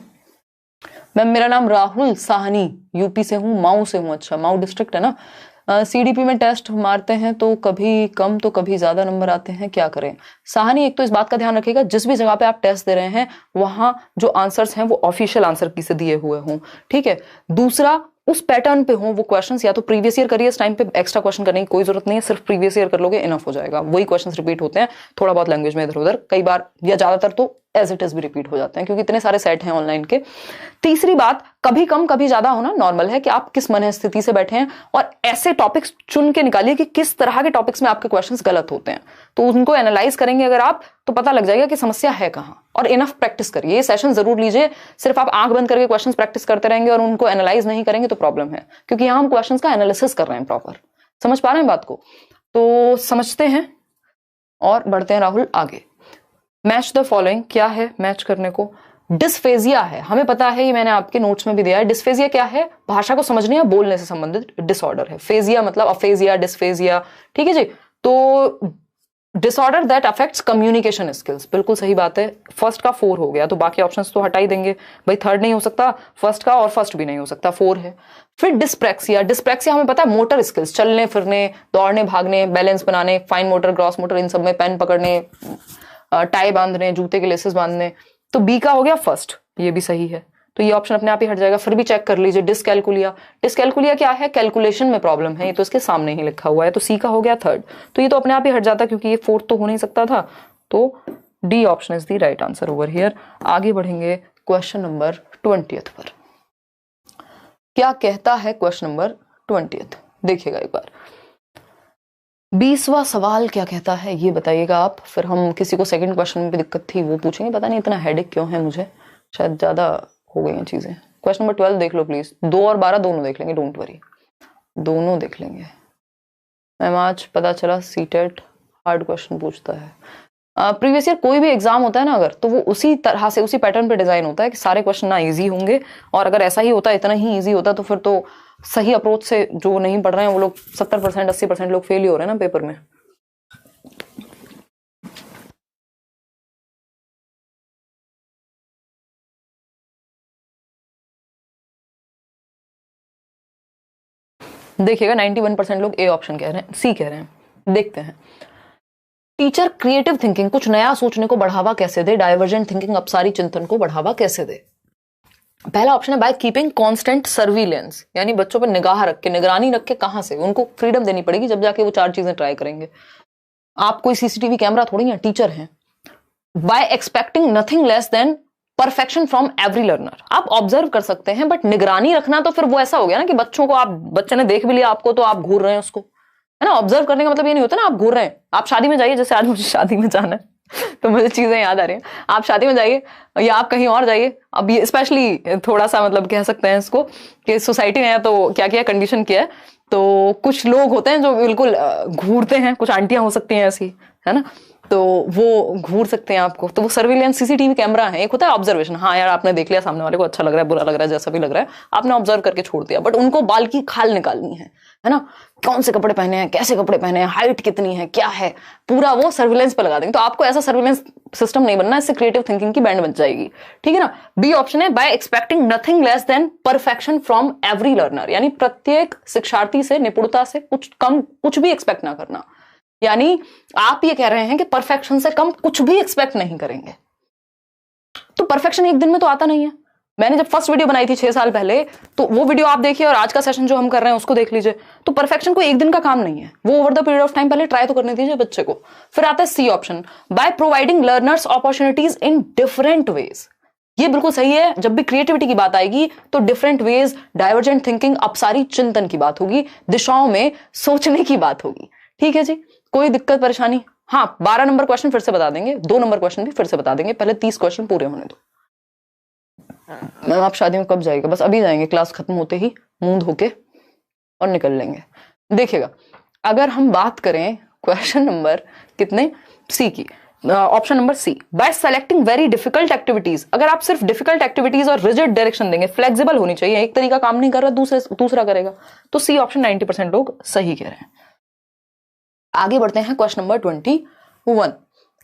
A: मैम मेरा नाम राहुल साहनी, यूपी से हूँ, माऊ से हूँ। अच्छा, माऊ डिस्ट्रिक्ट है ना। सीडीपी में टेस्ट मारते हैं तो कभी कम तो कभी ज्यादा नंबर आते हैं, क्या करें? साहनी, एक तो इस बात का ध्यान रखिएगा जिस भी जगह पे आप टेस्ट दे रहे हैं वहां जो आंसर्स हैं वो ऑफिशियल आंसर की से दिए हुए हों, ठीक है। दूसरा, उस पैटर्न पे हो वो क्वेश्चंस, या तो प्रीवियस ईयर करिए, इस टाइम पे एक्स्ट्रा क्वेश्चन करने की कोई जरूरत नहीं है, सिर्फ प्रीवियस ईयर कर लोगे इनफ हो जाएगा। वही क्वेश्चंस रिपीट होते हैं, थोड़ा बहुत लैंग्वेज में इधर उधर, कई बार या ज्यादातर तो एज इट इज भी रिपीट हो जाते हैं क्योंकि इतने सारे सेट हैं ऑनलाइन के। तीसरी बात, कभी कम कभी ज्यादा होना नॉर्मल है कि आप किस मन स्थिति से बैठे हैं, और ऐसे टॉपिक्स चुन के निकालिए कि किस तरह के टॉपिक्स में आपके क्वेश्चंस गलत होते हैं, तो उनको एनालाइज करेंगे अगर आप तो पता लग जाएगा कि समस्या है कहां। और इनफ प्रैक्टिस करिए, ये सेशन जरूर लीजिए। सिर्फ आप आंख बंद करके क्वेश्चंस प्रैक्टिस करते रहेंगे और उनको एनालाइज नहीं करेंगे तो प्रॉब्लम है, क्योंकि यहां हम क्वेश्चंस का एनालिसिस कर रहे हैं प्रॉपर। समझ पा रहे हैं बात को? तो समझते हैं और बढ़ते हैं राहुल आगे। मैच द फॉलोइंग, क्या है मैच करने को? डिस्फेजिया है, हमें पता है, ये मैंने आपके नोट्स में भी दिया है। डिस्फेजिया क्या है? भाषा को समझने या बोलने से संबंधित डिसऑर्डर है। फेजिया मतलब अफेजिया, डिस्फेजिया, ठीक है जी। तो disorder that affects communication skills, बिल्कुल सही बात है। फर्स्ट का 4 हो गया तो बाकी ऑप्शंस तो हटा ही देंगे भाई, थर्ड नहीं हो सकता फर्स्ट का, और फर्स्ट भी नहीं हो सकता, 4 है। फिर डिस्प्रैक्सिया, डिस्प्रैक्सिया हमें पता है मोटर स्किल्स, चलने फिरने, दौड़ने भागने, बैलेंस बनाने, फाइन मोटर, ग्रॉस मोटर, इन सब में, पेन पकड़ने, टाई बांधने, जूते के लेसेस बांधने। तो बी का हो गया फर्स्ट, ये भी सही है, तो ये ऑप्शन अपने आप ही हट जाएगा। फिर भी चेक कर लीजिए, डिसकैलकुलिया, डिसकैलकुलिया क्या है? कैलकुलेशन में प्रॉब्लम है, ये तो इसके सामने ही लिखा हुआ है, तो सी का हो गया थर्ड, तो ये तो अपने आप ही हट जाता क्योंकि ये फोर्थ तो हो नहीं सकता था, तो D option is the right answer over here. आगे बढ़ेंगे क्वेश्चन नंबर 20 पर। क्या कहता है क्वेश्चन नंबर 20? देखिएगा एक बार, 20वां सवाल क्या कहता है ये बताइएगा आप। फिर हम किसी को सेकंड क्वेश्चन में भी दिक्कत थी वो पूछेंगे, पता नहीं इतना हेडेक क्यों है मुझे, शायद ज्यादा हो गई हैं चीजें। क्वेश्चन नंबर 12 देख लो प्लीज, 2 और 12 दोनों देख लेंगे, डोंट वरी, दोनों देख लेंगे। मैम आज पता चला सीटेट हार्ड क्वेश्चन पूछता है। प्रीवियस ईयर कोई भी एग्जाम होता है ना अगर, तो वो उसी तरह से उसी पैटर्न पे डिजाइन होता है कि सारे क्वेश्चन ना इजी होंगे, और अगर ऐसा ही होता इतना ही इजी होता तो फिर तो सही अप्रोच से जो नहीं पढ़ रहे हैं वो लोग 70% 80% लोग फेल ही हो रहे हैं ना पेपर में। देखिएगा 91% लोग ए ऑप्शन कह रहे हैं, सी कह रहे हैं। देखते हैं, टीचर क्रिएटिव थिंकिंग, कुछ नया सोचने को बढ़ावा कैसे दे? डाइवर्जेंट थिंकिंग, अपसारी चिंतन को बढ़ावा कैसे दे? पहला ऑप्शन है बाय कीपिंग कांस्टेंट सर्विलेंस, यानी बच्चों पर निगाह रख के, निगरानी रख के, कहां से? उनको फ्रीडम देनी पड़ेगी जब जाके वो 4 चीजें ट्राई करेंगे। आप कोई सीसीटीवी कैमरा थोड़ी हैं, टीचर हैं। By expecting nothing less than perfection from every learner, आप ऑब्जर्व कर सकते हैं बट निगरानी रखना तो फिर वो ऐसा हो गया ना कि बच्चों को, आप बच्चे ने देख भी लिया आपको तो आप घूर रहे हैं उसको, है ना। ऑब्जर्व करने का मतलब ये नहीं होता ना आप घूर रहे हैं। आप शादी में जाइए, जैसे आज मुझे शादी में जाना है तो मुझे चीजें याद आ रही हैं। आप शादी में जाइए या आप कहीं और जाइए, अब ये स्पेशली थोड़ा सा मतलब कह सकते हैं इसको कि सोसाइटी ने तो क्या किया, कंडीशन किया है, तो कुछ लोग होते हैं जो बिल्कुल घूरते हैं, कुछ आंटियां हो सकती हैं ऐसी, है ना, तो वो घूर सकते हैं आपको, तो वो सर्विलेंस सीसीटीवी कैमरा है। एक होता है ऑब्जर्वेशन, हाँ यार आपने देख लिया सामने वाले को, अच्छा लग रहा है, बुरा लग रहा है, जैसा भी लग रहा है आपने ऑब्जर्व करके छोड़ दिया, बट उनको बाल की खाल निकालनी है ना, कौन से कपड़े पहने हैं, कैसे कपड़े पहने हैं, हाइट कितनी है, क्या है, पूरा वो सर्विलेंस पे लगा देंगे। तो आपको ऐसा सर्विलेंस सिस्टम नहीं बनना, इससे क्रिएटिव थिंकिंग की बैंड बच जाएगी, ठीक है ना। बी ऑप्शन है by expecting nothing less than perfection from every learner, यानी प्रत्येक शिक्षार्थी से, निपुणता से कुछ कम, कुछ भी एक्सपेक्ट ना करना, यानी आप ये कह रहे हैं कि परफेक्शन से कम कुछ भी एक्सपेक्ट नहीं करेंगे। तो परफेक्शन एक दिन में तो आता नहीं है। मैंने जब फर्स्ट वीडियो बनाई थी 6 साल पहले, तो वो वीडियो आप देखिए और आज का सेशन जो हम कर रहे हैं उसको देख लीजिए, तो परफेक्शन कोई एक दिन का काम नहीं है, वो over the period of time पहले ट्राई तो करने दीजिए बच्चे को। फिर आता है C option, by providing learners opportunities in different ways. ये बिल्कुल सही है, जब भी क्रिएटिविटी की बात आएगी तो डिफरेंट वेज, डाइवर्जेंट थिंकिंग, अपसारी चिंतन की बात होगी, दिशाओं में सोचने की बात होगी, ठीक है जी। कोई दिक्कत परेशानी? हाँ, 12 नंबर क्वेश्चन फिर से बता देंगे, 2 नंबर क्वेश्चन भी फिर से बता देंगे, पहले 30 क्वेश्चन पूरे होने दो। मैम आप शादी में कब जाएगा? बस अभी जाएंगे, क्लास खत्म होते ही मुंह धो के और निकल लेंगे। देखिएगा, अगर हम बात करें क्वेश्चन नंबर कितने, सी की, option number C, by selecting very difficult activities. अगर आप सिर्फ डिफिकल्ट एक्टिविटीज और रिजिड डायरेक्शन देंगे, फ्लेक्सिबल होनी चाहिए, एक तरीका काम नहीं कर रहा दूसरा करेगा, तो सी ऑप्शन 90% लोग सही कह रहे हैं। आगे बढ़ते हैं क्वेश्चन नंबर 21।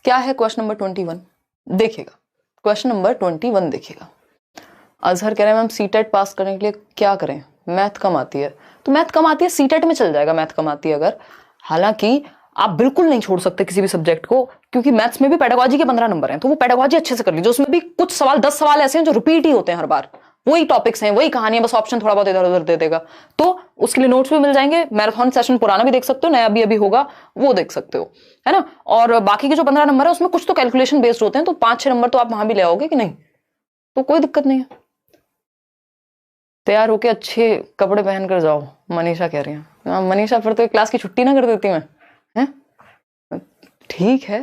A: क्या है क्वेश्चन नंबर 21? देखिएगा, क्वेश्चन नंबर 21 देखिएगा, अजहर कह रहे हैं मैम सीटेट पास करने के लिए क्या करें, मैथ कम आती है। तो मैथ कम आती है, सीटेट में चल जाएगा मैथ कम आती है अगर। हालांकि आप बिल्कुल नहीं छोड़ सकते किसी भी सब्जेक्ट को, क्योंकि मैथ्स में भी पेडागोजी के 15 नंबर हैं, तो वो पेडागोजी अच्छे से कर लीजिए। उसमें भी कुछ सवाल 10 सवाल ऐसे हैं जो रिपीट ही होते हैं हर बार, वही टॉपिक्स हैं, वही कहानी है, बस ऑप्शन थोड़ा बहुत इधर उधर दे देगा। तो उसके लिए नोट्स भी मिल जाएंगे, मैराथन सेशन पुराना भी देख सकते हो, नया भी अभी होगा वो देख सकते हो, है ना। और बाकी के जो 15 नंबर है उसमें कुछ तो कैलकुलेशन बेस्ड होते हैं, तो 5-6 नंबर तो आप वहां भी ले आओगे कि नहीं, तो कोई दिक्कत नहीं है। तैयार होके अच्छे कपड़े पहन कर जाओ, मनीषा कह रही है। मनीषा फिर तो क्लास की छुट्टी ना कर देती मैं, है ठीक है।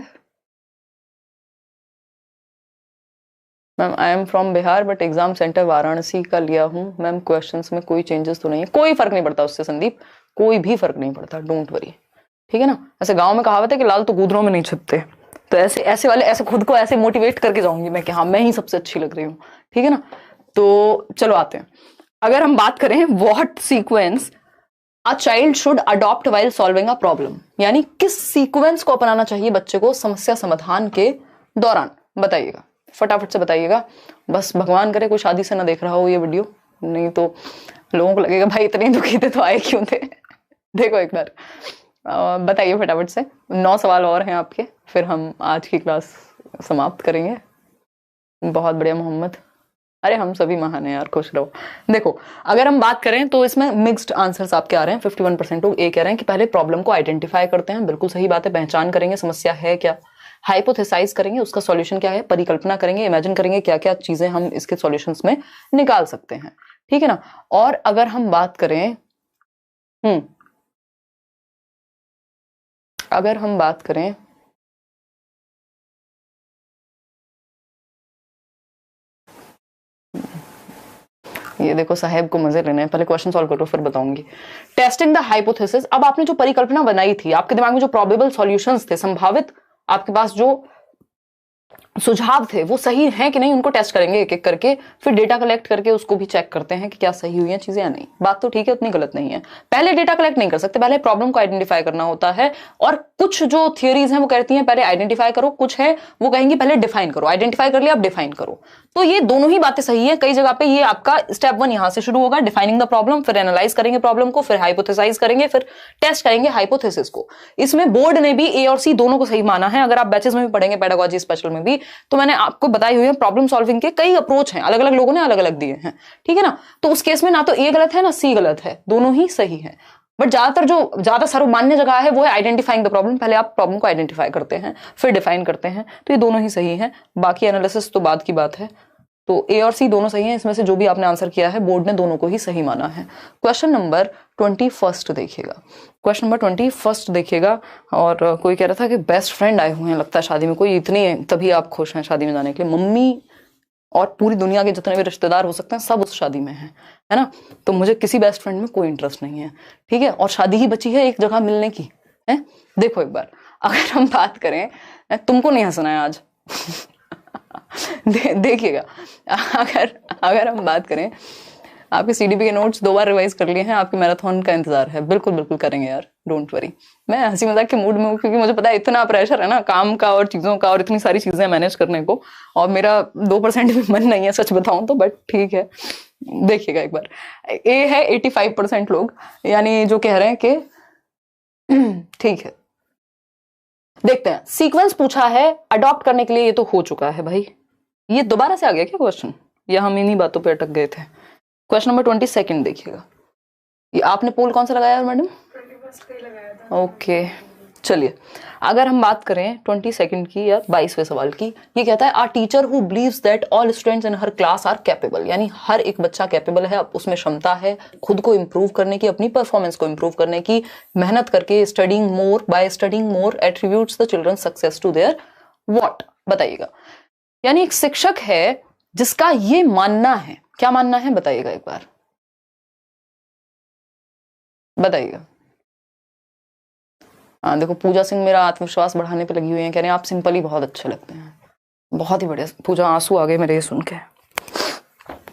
A: Ma'am I am from Bihar but exam centre Varanasi का लिया हूँ मैम, क्वेश्चंस में कोई चेंजेस तो नहीं है? कोई फर्क नहीं पड़ता उससे संदीप, कोई भी फर्क नहीं पड़ता, डोंट वरी, ठीक है ना। ऐसे गांव में कहावत है कि लाल तो गूदरों में नहीं छिपते, तो ऐसे वाले ऐसे खुद को ऐसे मोटिवेट करके जाऊंगी मैं कि हाँ मैं ही सबसे अच्छी लग रही हूँ, ठीक है ना। तो चलो आते हैं, अगर हम बात करें what sequence a child should adopt while solving a problem, यानी किस सीक्वेंस को अपनाना चाहिए बच्चे को समस्या समाधान के दौरान, बताइएगा फटाफट से बताइएगा। बस भगवान करे कोई शादी से ना देख रहा हो ये वीडियो, नहीं तो लोगों को लगेगा भाई इतने दुखी थे तो आए क्यों थे। देखो एक बार बताइए फटाफट से, 9 सवाल और हैं आपके, फिर हम आज की क्लास समाप्त करेंगे। बहुत बढ़िया मोहम्मद, अरे हम सभी महान हैं यार, खुश रहो। देखो अगर हम बात करें तो इसमें मिक्स्ड आंसर्स आपके आ रहे हैं। 51% लोग ए कह रहे हैं कि पहले प्रॉब्लम को आइडेंटिफाई करते हैं, बिल्कुल सही बात है, पहचान करेंगे समस्या है क्या, हाइपोथेसाइज करेंगे उसका सॉल्यूशन क्या है, परिकल्पना करेंगे, इमेजिन करेंगे क्या क्या चीजें हम इसके सॉल्यूशंस में निकाल सकते हैं, ठीक है ना। और अगर हम बात करें अगर हम बात करें ये देखो साहेब को मजे लेने हैं, पहले क्वेश्चन सॉल्व करो फिर बताऊंगी। टेस्टिंग द हाइपोथेसिस, अब आपने जो परिकल्पना बनाई थी, आपके दिमाग में जो प्रोबेबल सॉल्यूशंस थे, संभावित आपके पास जो सुझाव थे वो सही हैं कि नहीं, उनको टेस्ट करेंगे एक एक करके, फिर डेटा कलेक्ट करके उसको भी चेक करते हैं कि क्या सही हुई है चीजें या नहीं। बात तो ठीक है, उतनी गलत नहीं है। पहले डेटा कलेक्ट नहीं कर सकते, पहले प्रॉब्लम को आइडेंटिफाई करना होता है। और कुछ जो थियरीज हैं वो कहती हैं पहले आइडेंटिफाई करो, कुछ है वो कहेंगी पहले डिफाइन करो। आइडेंटिफाई कर लिया अब डिफाइन करो, तो ये दोनों ही बातें सही है। कई जगह पे ये आपका स्टेप 1 यहां से शुरू होगा, डिफाइनिंग द प्रॉब्लम, फिर एनालाइज करेंगे प्रॉब्लम को, फिर हाइपोथेसाइज करेंगे, फिर टेस्ट करेंगे हाइपोथेसिस को। इसमें बोर्ड ने भी ए और सी दोनों को सही माना है। अगर आप बैचेस में भी पढ़ेंगे पेडागोजी स्पेशल में भी, तो मैंने आपको बताई हुई है प्रॉब्लम सॉल्विंग के कई अप्रोच हैं, अलग अलग लोगों ने अलग अलग दिए हैं, ठीक है ना। तो उस केस में ना तो ए गलत है ना सी गलत है, दोनों ही सही है। बट ज्यादातर जो ज्यादा सर्वमान्य जगह है वो है आइडेंटिफाइंग द प्रॉब्लम, पहले आप प्रॉब्लम को आइडेंटिफाई करते हैं फिर डिफाइन करते हैं, तो ये दोनों ही सही है। बाकी एनालिसिस तो बाद की बात है। तो ए और सी दोनों सही हैं, इसमें से जो भी आपने आंसर किया है बोर्ड ने दोनों को ही सही माना है। क्वेश्चन नंबर 21 देखिएगा, क्वेश्चन नंबर 21 देखिएगा। और कोई कह रहा था कि बेस्ट फ्रेंड आए हुए हैं लगता है शादी में, कोई इतनी है तभी आप खुश हैं शादी में जाने के लिए। मम्मी और पूरी दुनिया के जितने भी रिश्तेदार हो सकते हैं सब उस शादी में है ना। तो मुझे किसी बेस्ट फ्रेंड में कोई इंटरेस्ट नहीं है, ठीक है। और शादी ही बची है एक जगह मिलने की, है। देखो एक बार अगर हम बात करें, तुमको नहीं हंसना है आज देखिएगा अगर हम बात करें, आपके सीडीपी के नोट्स 2 बार रिवाइज कर लिए हैं, आपके मैराथन का इंतजार है। बिल्कुल बिल्कुल करेंगे यार, डोंट वरी। मैं हंसी मजाक के मूड में हूँ क्योंकि मुझे पता है इतना प्रेशर है ना काम का और चीजों का और इतनी सारी चीजें मैनेज करने को, और मेरा 2% भी मन नहीं है सच बताऊं तो, बट ठीक है। देखिएगा एक बार, ए है 85% लोग, यानी जो कह रहे हैं कि ठीक है। देखते हैं, सीक्वेंस पूछा है अडॉप्ट करने के लिए, ये तो हो चुका है भाई। ये दोबारा से आ गया क्या क्वेश्चन, या हम इन्हीं बातों पे अटक गए थे। क्वेश्चन नंबर 22 देखिएगा। ये आपने पोल कौन सा लगाया मैडम? 21 का ही लगाया था। ओके चलिए, अगर हम बात करें 22 की या 22वें सवाल की, ये कहता है a teacher who believes that all students in her class are capable, यानी हर एक बच्चा कैपेबल है, उसमें क्षमता है खुद को इंप्रूव करने की, अपनी परफॉर्मेंस को इंप्रूव करने की, मेहनत करके studying more, by studying more attributes the children success to their what, बताइएगा। यानी एक शिक्षक है जिसका ये मानना है, क्या मानना है बताइएगा एक बार, बताइएगा। हाँ देखो पूजा सिंह मेरा आत्मविश्वास बढ़ाने पे लगी हुई है, कह रहे हैं आप सिंपल ही बहुत अच्छे लगते हैं। बहुत ही बढ़िया पूजा, आंसू आ गए मेरे ये सुन के।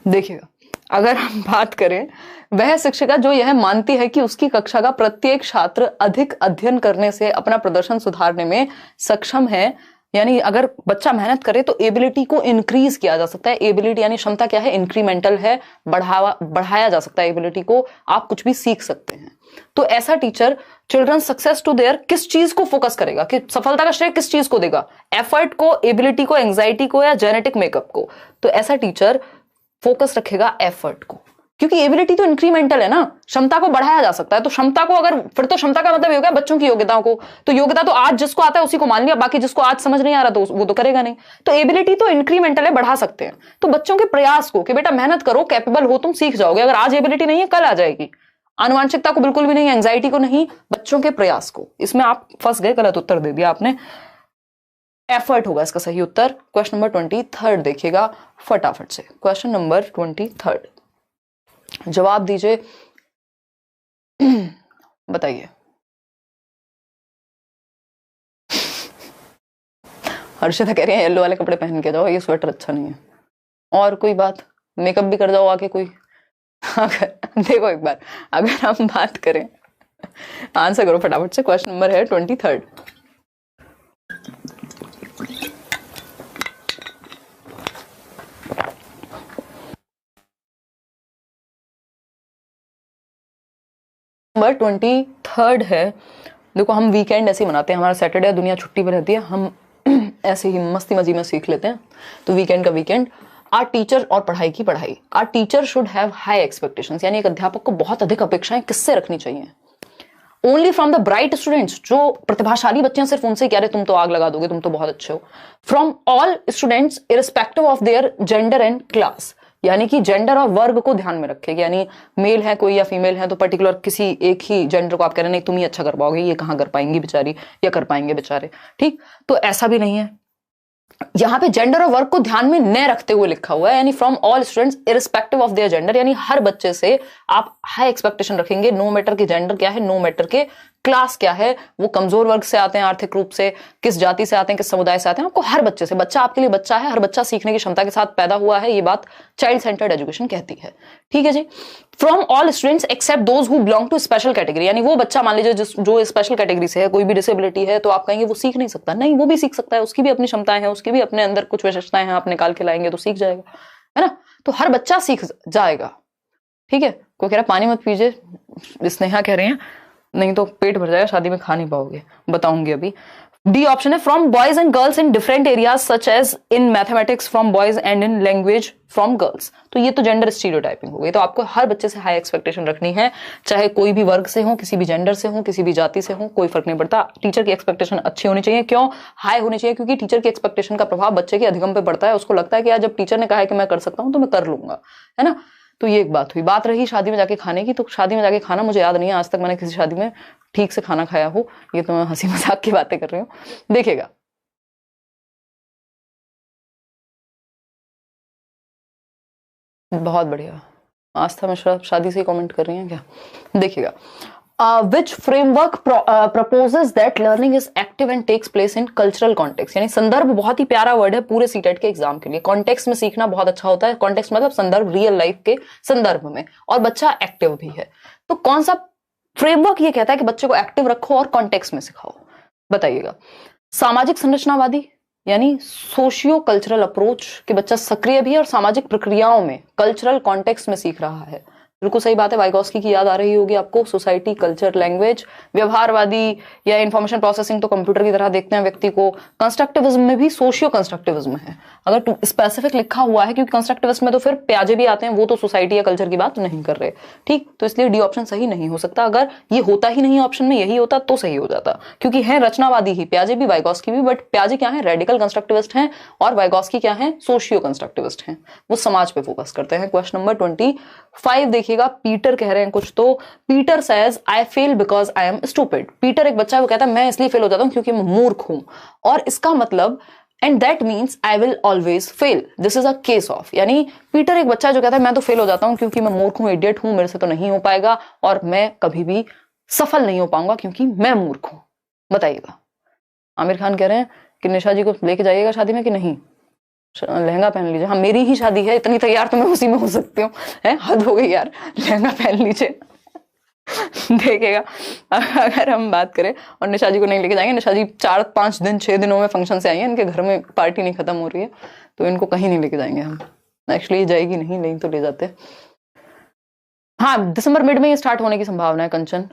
A: देखिएगा अगर हम बात करें, वह शिक्षिका जो यह मानती है कि उसकी कक्षा का प्रत्येक छात्र अधिक अध्ययन करने से अपना प्रदर्शन सुधारने में सक्षम है, यानी अगर बच्चा मेहनत करे तो एबिलिटी को इंक्रीज किया जा सकता है। एबिलिटी यानी क्षमता क्या है, इंक्रीमेंटल है, बढ़ाया जा सकता है एबिलिटी को, आप कुछ भी सीख सकते हैं। तो ऐसा teacher children success to their किस चीज को फोकस करेगा, कि सफलता का श्रेय किस चीज को देगा, एफर्ट को, एबिलिटी को, एंजाइटी को, या जेनेटिक मेकअप को। तो ऐसा टीचर फोकस रखेगा एफर्ट को, क्योंकि एबिलिटी तो इंक्रीमेंटल है ना, क्षमता को बढ़ाया जा सकता है। तो क्षमता को अगर, फिर तो क्षमता का मतलब ये हो गया बच्चों की योग्यताओं को, तो योग्यता तो आज जिसको आता है उसी को मान लिया, बाकी जिसको आज समझ नहीं आ रहा तो वो तो करेगा नहीं। तो एबिलिटी तो इंक्रीमेंटल है, बढ़ा सकते हैं। तो बच्चों के प्रयास को कि बेटा मेहनत करो, कैपेबल हो, तुम सीख जाओगे। अगर आज एबिलिटी नहीं है कल आ जाएगी। आनुवांशिकता को बिल्कुल भी नहीं, एंजाइटी को नहीं, बच्चों के प्रयास को। इसमें आप फंस गए, गलत उत्तर दे दिया आपने। एफर्ट होगा इसका सही उत्तर। क्वेश्चन नंबर 23 देखिएगा फटाफट से। क्वेश्चन नंबर 23 जवाब दीजिए, बताइए। हर्षिता कह रही है येलो वाले कपड़े पहन के जाओ, ये स्वेटर अच्छा नहीं है। और कोई बात, मेकअप भी कर जाओ आके कोई। अगर देखो एक बार, अगर हम बात करें, आंसर करो फटाफट से। क्वेश्चन नंबर है 23। नंबर 23 है। देखो हम वीकेंड ऐसे ही मनाते हैं, हमारा सैटरडे दुनिया छुट्टी पर रहती है, हम ऐसे ही मस्ती मजी में सीख लेते हैं। तो वीकेंड का वीकेंड, आर टीचर और पढ़ाई की पढ़ाई। Are teacher should have high expectations, यानी एक अध्यापक को बहुत अधिक अपेक्षाएं किससे रखनी चाहिए? Only from the bright students, जो प्रतिभाशाली बच्चे हैं सिर्फ उनसे, कह रहे तुम तो आग लगा दोगे, तुम तो बहुत अच्छे हो। From all students irrespective of their gender and class, यानी कि जेंडर और वर्ग को ध्यान में रखेगी, यानी मेल है कोई या फीमेल है तो पर्टिकुलर किसी एक ही जेंडर को आप कह रहे हैं नहीं तुम ही अच्छा कर पाओगे, ये कहां कर पाएंगी बेचारी या कर पाएंगे बेचारे, ठीक? तो ऐसा भी नहीं है। यहां पे जेंडर और वर्ग को ध्यान में न रखते हुए लिखा हुआ है, यानी from all students irrespective of their gender, यानी हर बच्चे से आप हाई एक्सपेक्टेशन रखेंगे, नो मैटर के जेंडर क्या है, नो मैटर के क्लास क्या है, वो कमजोर वर्ग से आते हैं आर्थिक रूप से, किस जाति से आते हैं, किस समुदाय से आते हैं, आपको हर बच्चे से, बच्चा आपके लिए बच्चा है, हर बच्चा सीखने की क्षमता के साथ पैदा हुआ है, ये बात चाइल्ड सेंटर्ड एजुकेशन कहती है, ठीक है जी। From all students except those who belong to special category, यानी वो बच्चा मान लीजिए जो स्पेशल कैटेगरी से है, कोई भी डिसेबिलिटी है, तो आप कहेंगे वो सीख नहीं सकता, नहीं वो भी सीख सकता है, उसकी भी अपनी क्षमताएं हैं, उसके भी अपने अंदर कुछ विशेषताएं हैं, आप निकाल के लाएंगे तो सीख जाएगा, है ना? तो हर बच्चा सीख जाएगा, ठीक है। कोई कह रहा पानी मत पीजिए, स्नेहा कह रही है नहीं तो पेट भर जाएगा, शादी में खा नहीं पाओगे, बताऊंगी अभी। डी ऑप्शन है from boys and girls in different areas such as in mathematics from boys and in language from girls. तो ये तो जेंडर स्टीरियोटाइपिंग हो गई। तो आपको हर बच्चे से हाई एक्सपेक्टेशन रखनी है, चाहे कोई भी वर्ग से हो, किसी भी जेंडर से हो, किसी भी जाति से हो, कोई फर्क नहीं पड़ता। टीचर की एक्सपेक्टेशन अच्छी होनी चाहिए। क्यों हाई होनी चाहिए? क्योंकि टीचर की एक्सपेक्टेशन का प्रभाव बच्चे के अधिगम पे पड़ता है। उसको लगता है कि यार जब टीचर ने कहा है कि मैं कर सकता हूं तो मैं कर लूंगा, है ना? तो ये एक बात हुई। बात रही शादी में जाके खाने की, तो शादी में जाके खाना मुझे याद नहीं है आज तक मैंने किसी शादी में ठीक से खाना खाया हो, ये तो मैं हंसी मजाक की बातें कर रही हूँ। देखिएगा बहुत बढ़िया, आस्था मिश्रा शादी से ही कमेंट कर रही हैं क्या? देखिएगा which framework proposes that learning is active and takes place in cultural context, यानी संदर्भ बहुत ही प्यारा वर्ड है पूरे सीटेट के एग्जाम के लिए। कॉन्टेक्स्ट में सीखना बहुत अच्छा होता है। कॉन्टेक्स्ट मतलब संदर्भ, रियल लाइफ के संदर्भ में, और बच्चा एक्टिव भी है। तो कौन सा फ्रेमवर्क ये कहता है कि बच्चे को एक्टिव रखो और कॉन्टेक्स्ट में सिखाओ? बताइएगा। सामाजिक संरचनावादी यानी सोशियो कल्चरल अप्रोच, कि बच्चा सक्रिय भी है और सामाजिक प्रक्रियाओं में कल्चरल कॉन्टेक्स्ट में सीख रहा है। बिल्कुल सही बात है। वाइगोस्की की याद आ रही होगी आपको, सोसाइटी, कल्चर, लैंग्वेज। व्यवहारवादी या इंफॉर्मेशन प्रोसेसिंग तो कंप्यूटर की तरह देखते हैं व्यक्ति को। कंस्ट्रक्टिविज्म में भी सोशियो कंस्ट्रक्टिविज्म है, अगर स्पेसिफिक लिखा हुआ है, क्योंकि कंस्ट्रक्टिविज्म में तो फिर प्याजे भी आते हैं, वो तो सोसाइटी या कल्चर की बात नहीं कर रहे, ठीक? तो इसलिए डी ऑप्शन सही नहीं हो सकता। अगर ये होता ही नहीं ऑप्शन में, यही होता तो सही हो जाता, क्योंकि है रचनावादी ही, प्याजे भी वाइगोस्की भी, बट प्याजे क्या है? रेडिकल कंस्ट्रक्टिविस्ट हैं, और वाइगोस्की क्या है? सोशियो कंस्ट्रक्टिविस्ट हैं, वो समाज पे फोकस करते हैं। क्वेश्चन नंबर 25 देखिएगा। पीटर कह रहे हैं कुछ, तो Peter says I fail because I am stupid. Peter एक बच्चा है, वो कहता है मैं इसलिए फेल हो जाता हूं क्योंकि मैं मूर्ख हूं, और इसका मतलब and that means I will always fail, this is a case of. यानी पीटर एक बच्चा है जो कहता है मैं तो फेल हो जाता हूं क्योंकि मैं मूर्ख हूं, इडियट हूं, मेरे से तो नहीं हो पाएगा, और मैं कभी भी सफल नहीं हो पाऊंगा क्योंकि मैं मूर्ख हूं। बताइएगा। आमिर खान कह रहे हैं कि निशा जी को लेके जाइएगा शादी में कि नहीं, लहंगा पहन लीजिए। हाँ मेरी ही शादी है, इतनी तैयार तो मैं उसी में हो सकती हूँ, है हद हो गई यार, लहंगा पहन लीजिए। देखिएगा, अगर हम बात करें और निशा जी को नहीं लेके जाएंगे, निशा जी 4-5 दिन 6 दिनों में फंक्शन से आई हैं, इनके घर में पार्टी नहीं खत्म हो रही है, तो इनको कहीं नहीं लेके जाएंगे हम। एक्चुअली जाएगी नहीं, नहीं तो ले जाते। हाँ, दिसंबर मिड में ये स्टार्ट होने की संभावना है कंचन,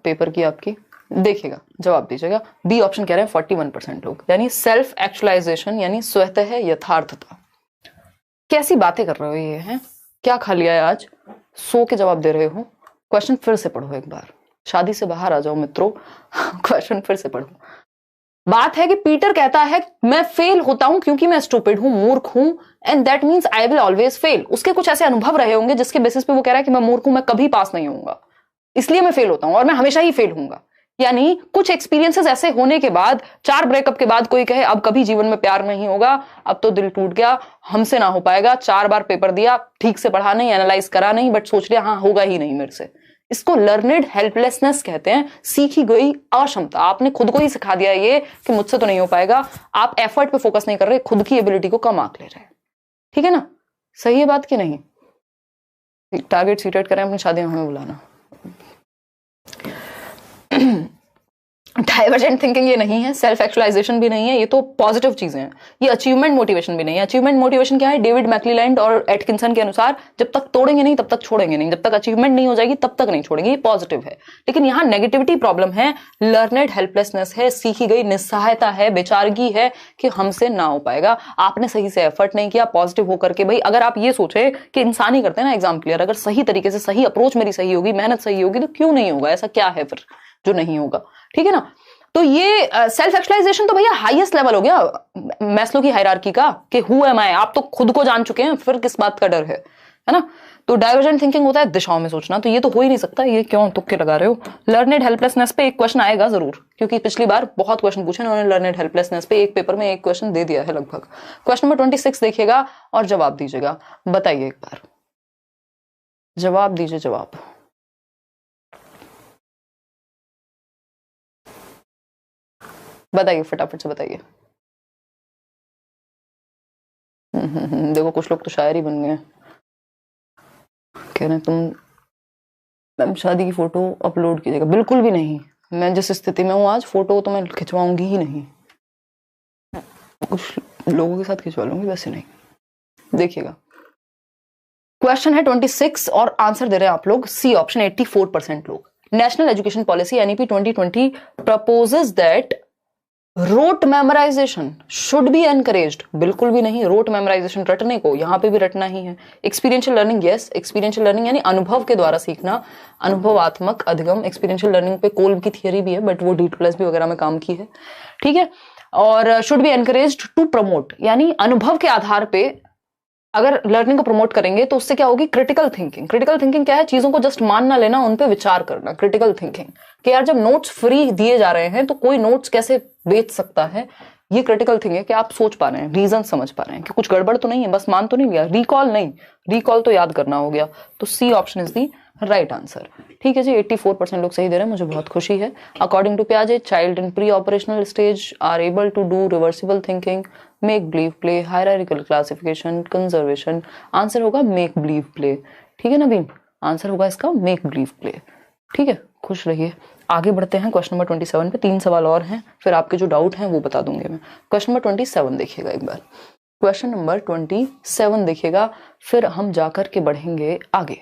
A: पेपर की आपकी। देखिएगा, जवाब दीजिएगा। बी ऑप्शन कह रहे हैं 41% लोग, यानी सेल्फ एक्चुअलाइजेशन, यानी स्वतः यथार्थता। कैसी बातें कर रहे हो ये हैं? क्या खा लिया है आज? सो के जवाब दे रहे हो। क्वेश्चन फिर से पढ़ो एक बार, शादी से बाहर आ जाओ मित्रों। क्वेश्चन फिर से पढ़ो। बात है कि पीटर कहता है मैं फेल होता हूं क्योंकि मैं स्टूपिड हूं, मूर्ख हूं, and that means I will always fail. उसके कुछ ऐसे अनुभव रहे होंगे जिसके बेसिस पे वो कह रहा है कि मैं मूर्ख हूं, मैं कभी पास नहीं होऊंगा, इसलिए मैं फेल होता हूं और मैं हमेशा ही फेल होऊंगा। यानी कुछ एक्सपीरियंसेस ऐसे होने के बाद, 4 ब्रेकअप के बाद कोई कहे अब कभी जीवन में प्यार नहीं होगा, अब तो दिल टूट गया, हमसे ना हो पाएगा, 4 बार पेपर दिया, ठीक से पढ़ा नहीं, एनालाइज करा नहीं, बट सोच लिया हाँ होगा ही नहीं मेरे से। इसको लर्नेड हेल्पलेसनेस कहते हैं, सीखी गई अक्षमता। आपने खुद को ही सिखा दिया ये कि मुझसे तो नहीं हो पाएगा, आप एफर्ट पे फोकस नहीं कर रहे, खुद की एबिलिटी को कम आंक ले रहे हैं। ठीक है ना? सही है बात कि नहीं? टारगेट सीटेट करें अपनी शादी में हमें बुलाना। डाइवर्जेंट थिंकिंग ये नहीं है, सेल्फ एक्चुअलाइजेशन भी नहीं है, ये तो पॉजिटिव चीजें हैं। ये अचीवमेंट मोटिवेशन भी नहीं है। अचीवमेंट मोटिवेशन क्या है? डेविड मैक्लीलैंड और एटकिंसन के अनुसार जब तक तोड़ेंगे नहीं तब तक छोड़ेंगे नहीं, जब तक अचीवमेंट नहीं हो जाएगी तब तक नहीं छोड़ेंगे, ये पॉजिटिव है। लेकिन यहाँ नेगेटिविटी प्रॉब्लम है, लर्नेड हेल्पलेसनेस है, सीखी गई निस्सहायता है, बेचारगी है कि हमसे ना हो पाएगा, आपने सही से एफर्ट नहीं किया। पॉजिटिव होकर के भाई, अगर आप ये सोचे कि इंसान ही करते हैं ना एग्जाम क्लियर, अगर सही तरीके से, सही अप्रोच मेरी सही होगी, मेहनत सही होगी, तो क्यों नहीं होगा? ऐसा क्या है फिर जो नहीं होगा? ठीक है ना? तो ये सेल्फ एक्चुअलाइजेशन तो भैया हाईएस्ट लेवल हो गया मैस्लो की हायरार्की का, कि हु एम आई, आप तो खुद को जान चुके हैं, फिर किस बात का डर है ना? तो डाइवर्जेंट थिंकिंग होता है दिशाओं में सोचना, तो ये तो हो ही नहीं सकता। ये क्यों तुक्के लगा रहे हो? लर्नेड हेल्पलेसनेस पे एक क्वेश्चन आएगा जरूर, क्योंकि पिछली बार बहुत क्वेश्चन पूछे उन्होंने लर्नेड हेल्पलेसनेस पे, एक पेपर में एक क्वेश्चन दे दिया है लगभग। क्वेश्चन नंबर 26 देखिएगा और जवाब दीजिएगा। बताइए एक बार, जवाब दीजिए, जवाब बताइए, फटाफट से बताइए। देखो कुछ लोग तो शायर ही बन गए, कह रहे हैं तुम मैम शादी की फोटो अपलोड कीजिएगा। बिल्कुल भी नहीं, मैं जिस स्थिति में हूँ आज, फोटो तो मैं खिंचवाऊंगी ही नहीं, कुछ लोगों के साथ खिंचवा लूंगी, वैसे नहीं। देखिएगा, क्वेश्चन है 26 और आंसर दे रहे हैं आप लोग सी ऑप्शन, 84% लोग। National education policy NEP 2020 proposes that road memorisation should be encouraged. बिल्कुल भी नहीं, रोट मेमोराइजेशन रटने को यहाँ पे भी रटना ही है। Experiential learning, yes, experiential learning यानी अनुभव के द्वारा सीखना, अनुभवात्मक अधिगम। एक्सपीरियंशियल लर्निंग पे कोल्ब की थियरी भी है, बट वो D++ भी वगैरह में काम की है। ठीक है, और should be encouraged to promote, यानी अनुभव के आधार पे अगर लर्निंग को प्रमोट करेंगे तो उससे क्या होगी? Critical thinking. क्रिटिकल थिंकिंग क्या है? चीजों को जस्ट मान ना लेना, उन पे विचार करना, क्रिटिकल थिंकिंग। कि यार जब नोट्स फ्री दिए जा रहे हैं तो कोई नोट्स कैसे बेच सकता है, ये क्रिटिकल थिंकिंग है कि आप सोच पा रहे हैं, रीजन समझ पा रहे हैं कि कुछ गड़बड़ तो नहीं है, बस मान तो नहीं लिया, रिकॉल नहीं, रिकॉल तो याद करना हो गया। तो C option is the right answer. ठीक है जी, 84% लोग सही दे रहे हैं, मुझे बहुत खुशी है। अकॉर्डिंग टू पियाजे, child in preoperational stage are able to do reversible thinking, make believe play, hierarchical classification, conservation. Answer होगा मेक बिलीव प्ले। ठीक है ना भीम, आंसर होगा इसका मेक बिलीव प्ले। ठीक है, खुश रहिए। आगे बढ़ते हैं क्वेश्चन नंबर 27 पे, 3 सवाल और हैं, फिर आपके जो डाउट हैं वो बता दूंगे मैं। क्वेश्चन नंबर 27 देखिएगा एक बार, क्वेश्चन नंबर 27 देखिएगा, फिर हम जाकर के बढ़ेंगे आगे।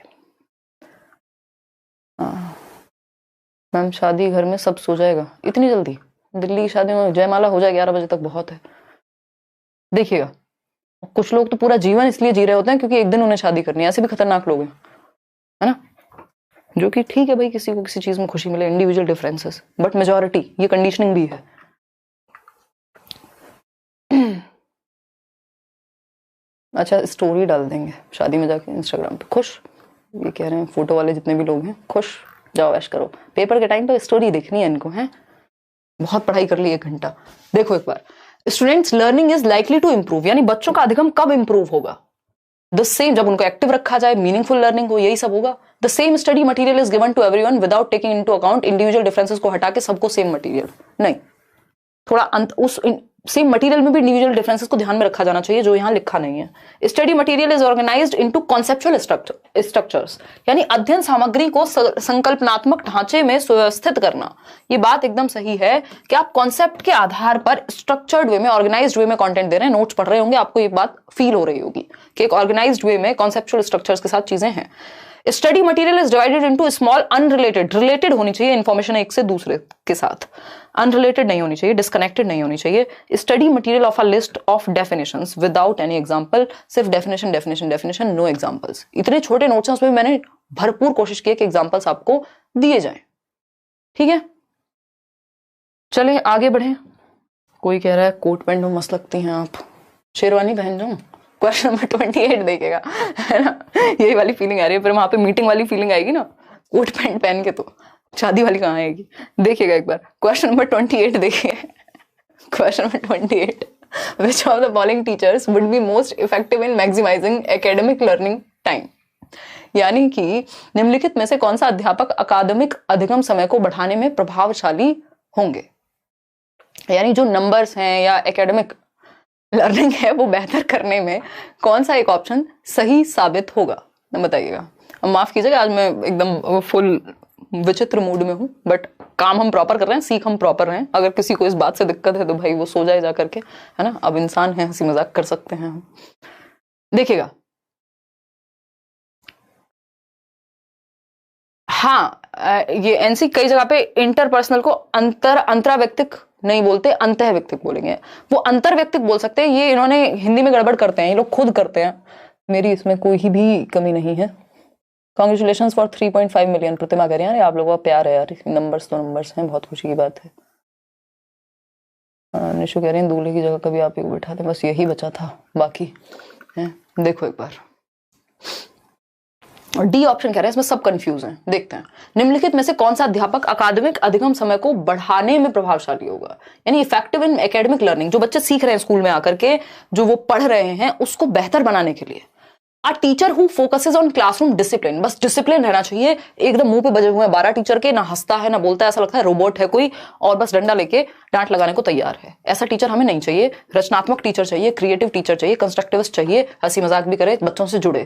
A: मैम शादी घर में सब सो जाएगा इतनी जल्दी? दिल्ली की शादी में जयमाला हो जाए 11 बजे तक, बहुत है। देखिएगा, कुछ लोग तो पूरा जीवन इसलिए जी रहे होते हैं क्योंकि एक दिन उन्हें शादी करनी है, ऐसे भी खतरनाक लोग हैं, है ना? जो कि ठीक है भाई, किसी को किसी चीज में खुशी मिले, इंडिविजुअल डिफरेंसेस, बट मेजॉरिटी, ये कंडीशनिंग भी है। अच्छा, स्टोरी डाल देंगे शादी में जाके इंस्टाग्राम पे, खुश। ये कह रहे हैं फोटो वाले जितने भी लोग हैं, खुश, जाओ ऐश करो। पेपर के टाइम पे स्टोरी देखनी है इनको, है बहुत पढ़ाई कर ली 1 घंटा। देखो एक बार, students learning is likely to improve, यानी बच्चों का अधिगम कब इंप्रूव होगा? द सेम, जब उनको एक्टिव रखा जाए, मीनिंगफुल लर्निंग हो, यही सब होगा। The same study material is given to everyone without taking into account individual differences को हटा के सबको सेम मटेरियल नहीं, थोड़ा उस सेम मटेरियल में भी इंडिविजुअल डिफरेंसेस को ध्यान में रखा जाना चाहिए, जो यहाँ लिखा नहीं है। Study material is organised into conceptual structures, यानी अध्ययन सामग्री को संकल्पनात्मक ढांचे में सुव्यवस्थित करना। ये बात एकदम सही है कि आप कॉन्सेप्ट के आधार पर स्ट्रक्चर्ड वे में, ऑर्गेनाइज्ड वे में कंटेंट दे रहे हैं। नोट्स पढ़ रहे होंगे, आपको ये बात फील हो रही होगी कि एक ऑर्गेनाइज्ड वे में कॉन्सेप्चुअल स्ट्रक्चर्स के साथ चीजें हैं। Study material is divided into small unrelated, related होनी चाहिए इंफॉर्मेशन एक से दूसरे के साथ, अनरिलेटेड नहीं होनी चाहिए, डिस्कनेक्टेड नहीं होनी चाहिए। Study material of a list of definitions without any example, सिर्फ definition definition definition, no examples. इतने छोटे नोट्स हैं, उसमें मैंने भरपूर कोशिश की कि एग्जांपल्स आपको दिए जाएं। ठीक है, चले आगे बढ़े। कोई कह रहा है कोट पैंट में मस्त लगती हैं आप, शेरवानी पहन जाऊं। क्वेश्चन नंबर 28 देखेगा, है ना, यही वाली फीलिंग आ रही है। फिर वहां पे मीटिंग वाली फीलिंग आएगी ना, कोट पैंट पहन के, तो शादी वाली कहाँ आएगी। देखिएगा एक बार क्वेश्चन नंबर 28 देखिए। Question number 28, which of the following teachers would be most effective in maximising academic learning time, यानी कि निम्नलिखित में से कौन सा अध्यापक अकादमिक अधिगम समय को बढ़ाने में प्रभावशाली होंगे, यानी जो नंबर्स हैं या एकेडमिक लर्निंग है वो बेहतर करने में कौन सा एक ऑप्शन सही साबित होगा, बताइएगा। माफ कीजिएगा, आज मैं एकदम फुल विचित्र मूड में हूं, बट काम हम प्रॉपर कर रहे हैं, सीख हम प्रॉपर रहे हैं। अगर किसी को इस बात से दिक्कत है तो भाई वो सो जाए जा करके, है ना, अब इंसान है, हंसी मजाक कर सकते हैं हम। देखिएगा, हाँ, ये एनसी कई जगह पे इंटरपर्सनल को अंतराव्यक्तिक नहीं बोलते, अंतःव्यक्तिक बोलेंगे। वो अंतर्व्यक्तिक बोल सकते हैं, ये इन्होंने हिंदी में गड़बड़ करते हैं, ये लोग खुद करते हैं, मेरी इसमें कोई भी कमी नहीं है। Congratulation for 3.5 million. प्रतिमा कह रही है, आप लोगों का प्यार है यार, नंबर्स तो नंबर्स हैं, बहुत खुशी की बात है। निशु कह रही है दूल्हे की जगह कभी आप ही को बैठा दे, बस यही बचा था, बाकी है। देखो एक बार, और डी ऑप्शन कह रहे हैं, इसमें सब कंफ्यूज हैं। देखते हैं, निम्नलिखित में से कौन सा अध्यापक अकादमिक अधिगम समय को बढ़ाने में प्रभावशाली होगा, यानी इफेक्टिव इन एकेडमिक लर्निंग, जो बच्चे सीख रहे हैं स्कूल में आकर के, जो वो पढ़ रहे हैं, उसको बेहतर बनाने के लिए। A teacher who focuses on classroom discipline, बस डिसिप्लिन रहना चाहिए। एकदम मुंह पे बजे हुए 12 टीचर के, ना हंसता है ना बोलता है, ऐसा लगता है रोबोट है कोई, और बस डंडा लेके डांट लगाने को तैयार है। ऐसा टीचर हमें नहीं चाहिए। रचनात्मक टीचर चाहिए, क्रिएटिव टीचर चाहिए, कंस्ट्रक्टिविस्ट चाहिए, हंसी मजाक भी करे, बच्चों से जुड़े।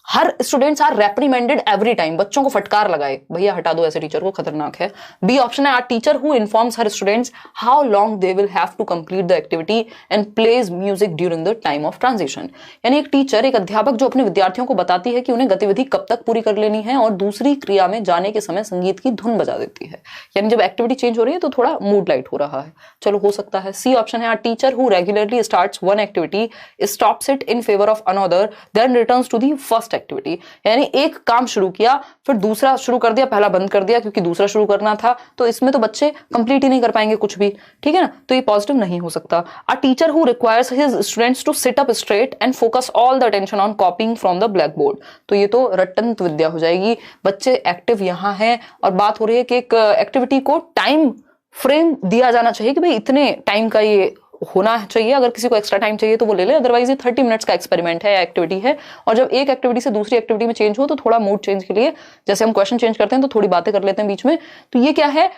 A: हर स्टूडेंट्स आर रेप्रिमेंडेड एवरी टाइम, बच्चों को फटकार लगाए, भैया हटा दो ऐसे टीचर को, खतरनाक है। बी ऑप्शन है, a teacher who informs her students how long they will have to complete the activity and plays music during the time of transition, यानी एक टीचर, एक अध्यापक जो अपने विद्यार्थियों को बताती है कि उन्हें गतिविधि कब तक पूरी कर लेनी है, और दूसरी क्रिया में जाने के समय संगीत की धुन बजा देती है, यानी जब एक्टिविटी चेंज हो रही है तो थोड़ा मूड लाइट हो रहा है। चलो हो सकता है। सी ऑप्शन है, a teacher who regularly starts one activity, stops it in favour of another, then returns to the first activity, यानी एक काम शुरू किया फिर दूसरा शुरू कर दिया, पहला बंद कर दिया क्योंकि दूसरा शुरू करना था, तो इसमें तो बच्चे कंप्लीट ही नहीं कर पाएंगे कुछ भी, ठीक है ना, तो ये पॉजिटिव नहीं हो सकता। A teacher who requires his students to sit up straight and focus all the attention on copying from the blackboard, तो ये तो रटंत विद्या हो जाएगी। बच्चे एक्टिव यहाँ हैं और बात हो रही है कि एक एक्टिविटी को टाइम फ्रेम दिया जाना चाहिए कि भाई इतने टाइम का ये होना चाहिए। अगर किसी को एक्स्ट्रा टाइम चाहिए तो वो ले ले, अदरवाइज ये 30 मिनट्स का एक्सपेरिमेंट है या एक्टिविटी है। और जब एक एक्टिविटी से दूसरी एक्टिविटी में चेंज हो तो थोड़ा मूड चेंज के लिए, जैसे हम क्वेश्चन चेंज करते हैं तो थोड़ी बातें कर लेते हैं बीच में, तो ये क्या है,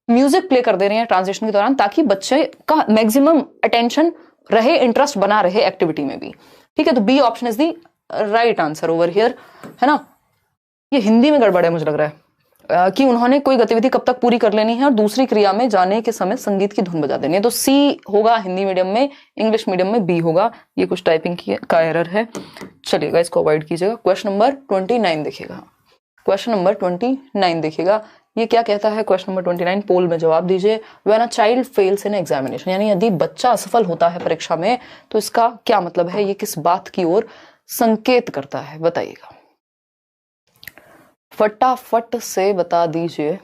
A: म्यूजिक प्ले कर दे रहे हैं ट्रांजिशन के दौरान, ताकि बच्चे का मैक्सिमम अटेंशन रहे, इंटरेस्ट बना रहे एक्टिविटी में भी, ठीक है। तो B option is the right answer over here, है ना। ये हिंदी में गड़बड़ है मुझे लग रहा है, कि उन्होंने कोई गतिविधि कब तक पूरी कर लेनी है और दूसरी क्रिया में जाने के समय संगीत की धुन बजा देनी है, तो सी होगा हिंदी मीडियम में, इंग्लिश मीडियम में बी होगा। ये कुछ टाइपिंग का एरर है, चलिएगा इसको अवॉइड कीजिएगा। क्वेश्चन नंबर 29 देखिएगा, क्वेश्चन नंबर 29 देखिएगा, ये क्या कहता है। क्वेश्चन नंबर 29 पोल में जवाब दीजिए। When a child fails in examination, यानी यदि बच्चा असफल होता है परीक्षा में, तो इसका क्या मतलब है, ये किस बात की ओर संकेत करता है, बताइएगा, फटाफट से बता दीजिए।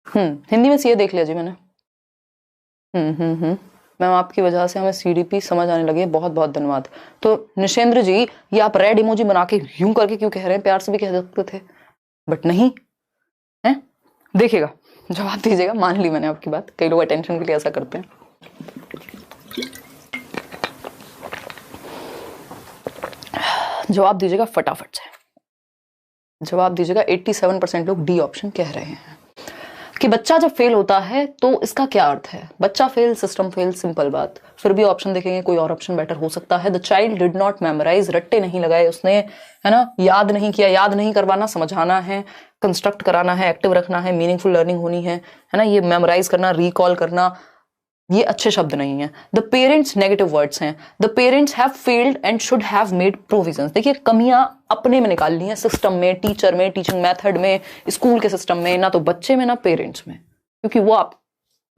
A: हिंदी में सीए देख लिया जी मैंने। मैम आपकी वजह से हमें सीडीपी समझ आने लगी है, बहुत बहुत धन्यवाद। तो निशेंद्र जी, ये आप रेड इमोजी बना के यूं करके क्यों कह रहे हैं, प्यार से भी कह सकते थे, बट नहीं है। देखिएगा, जवाब दीजिएगा। मान ली मैंने आपकी बात, कई लोग अटेंशन के लिए ऐसा करते हैं। जवाब दीजिएगा फटाफट से, जवाब दीजिएगा। 87% लोग डी ऑप्शन कह रहे हैं। कि बच्चा जब फेल होता है तो इसका क्या अर्थ है? बच्चा फेल, सिस्टम फेल, सिंपल बात। फिर भी ऑप्शन देखेंगे, कोई और ऑप्शन बेटर हो सकता है। The child did not memorise, रट्टे नहीं लगाए उसने, है ना, याद नहीं किया। याद नहीं करवाना, समझाना है, कंस्ट्रक्ट कराना है, एक्टिव रखना है, मीनिंगफुल लर्निंग होनी है ना। ये मेमोराइज करना, रिकॉल करना, ये अच्छे शब्द नहीं है। द पेरेंट्स नेगेटिव वर्ड्स हैं। The parents have failed and should have made provisions. देखिए, कमियां अपने में निकाल ली हैं, सिस्टम में, टीचर में, टीचिंग मेथड में, स्कूल के सिस्टम में, ना तो बच्चे में ना पेरेंट्स में, क्योंकि वो आप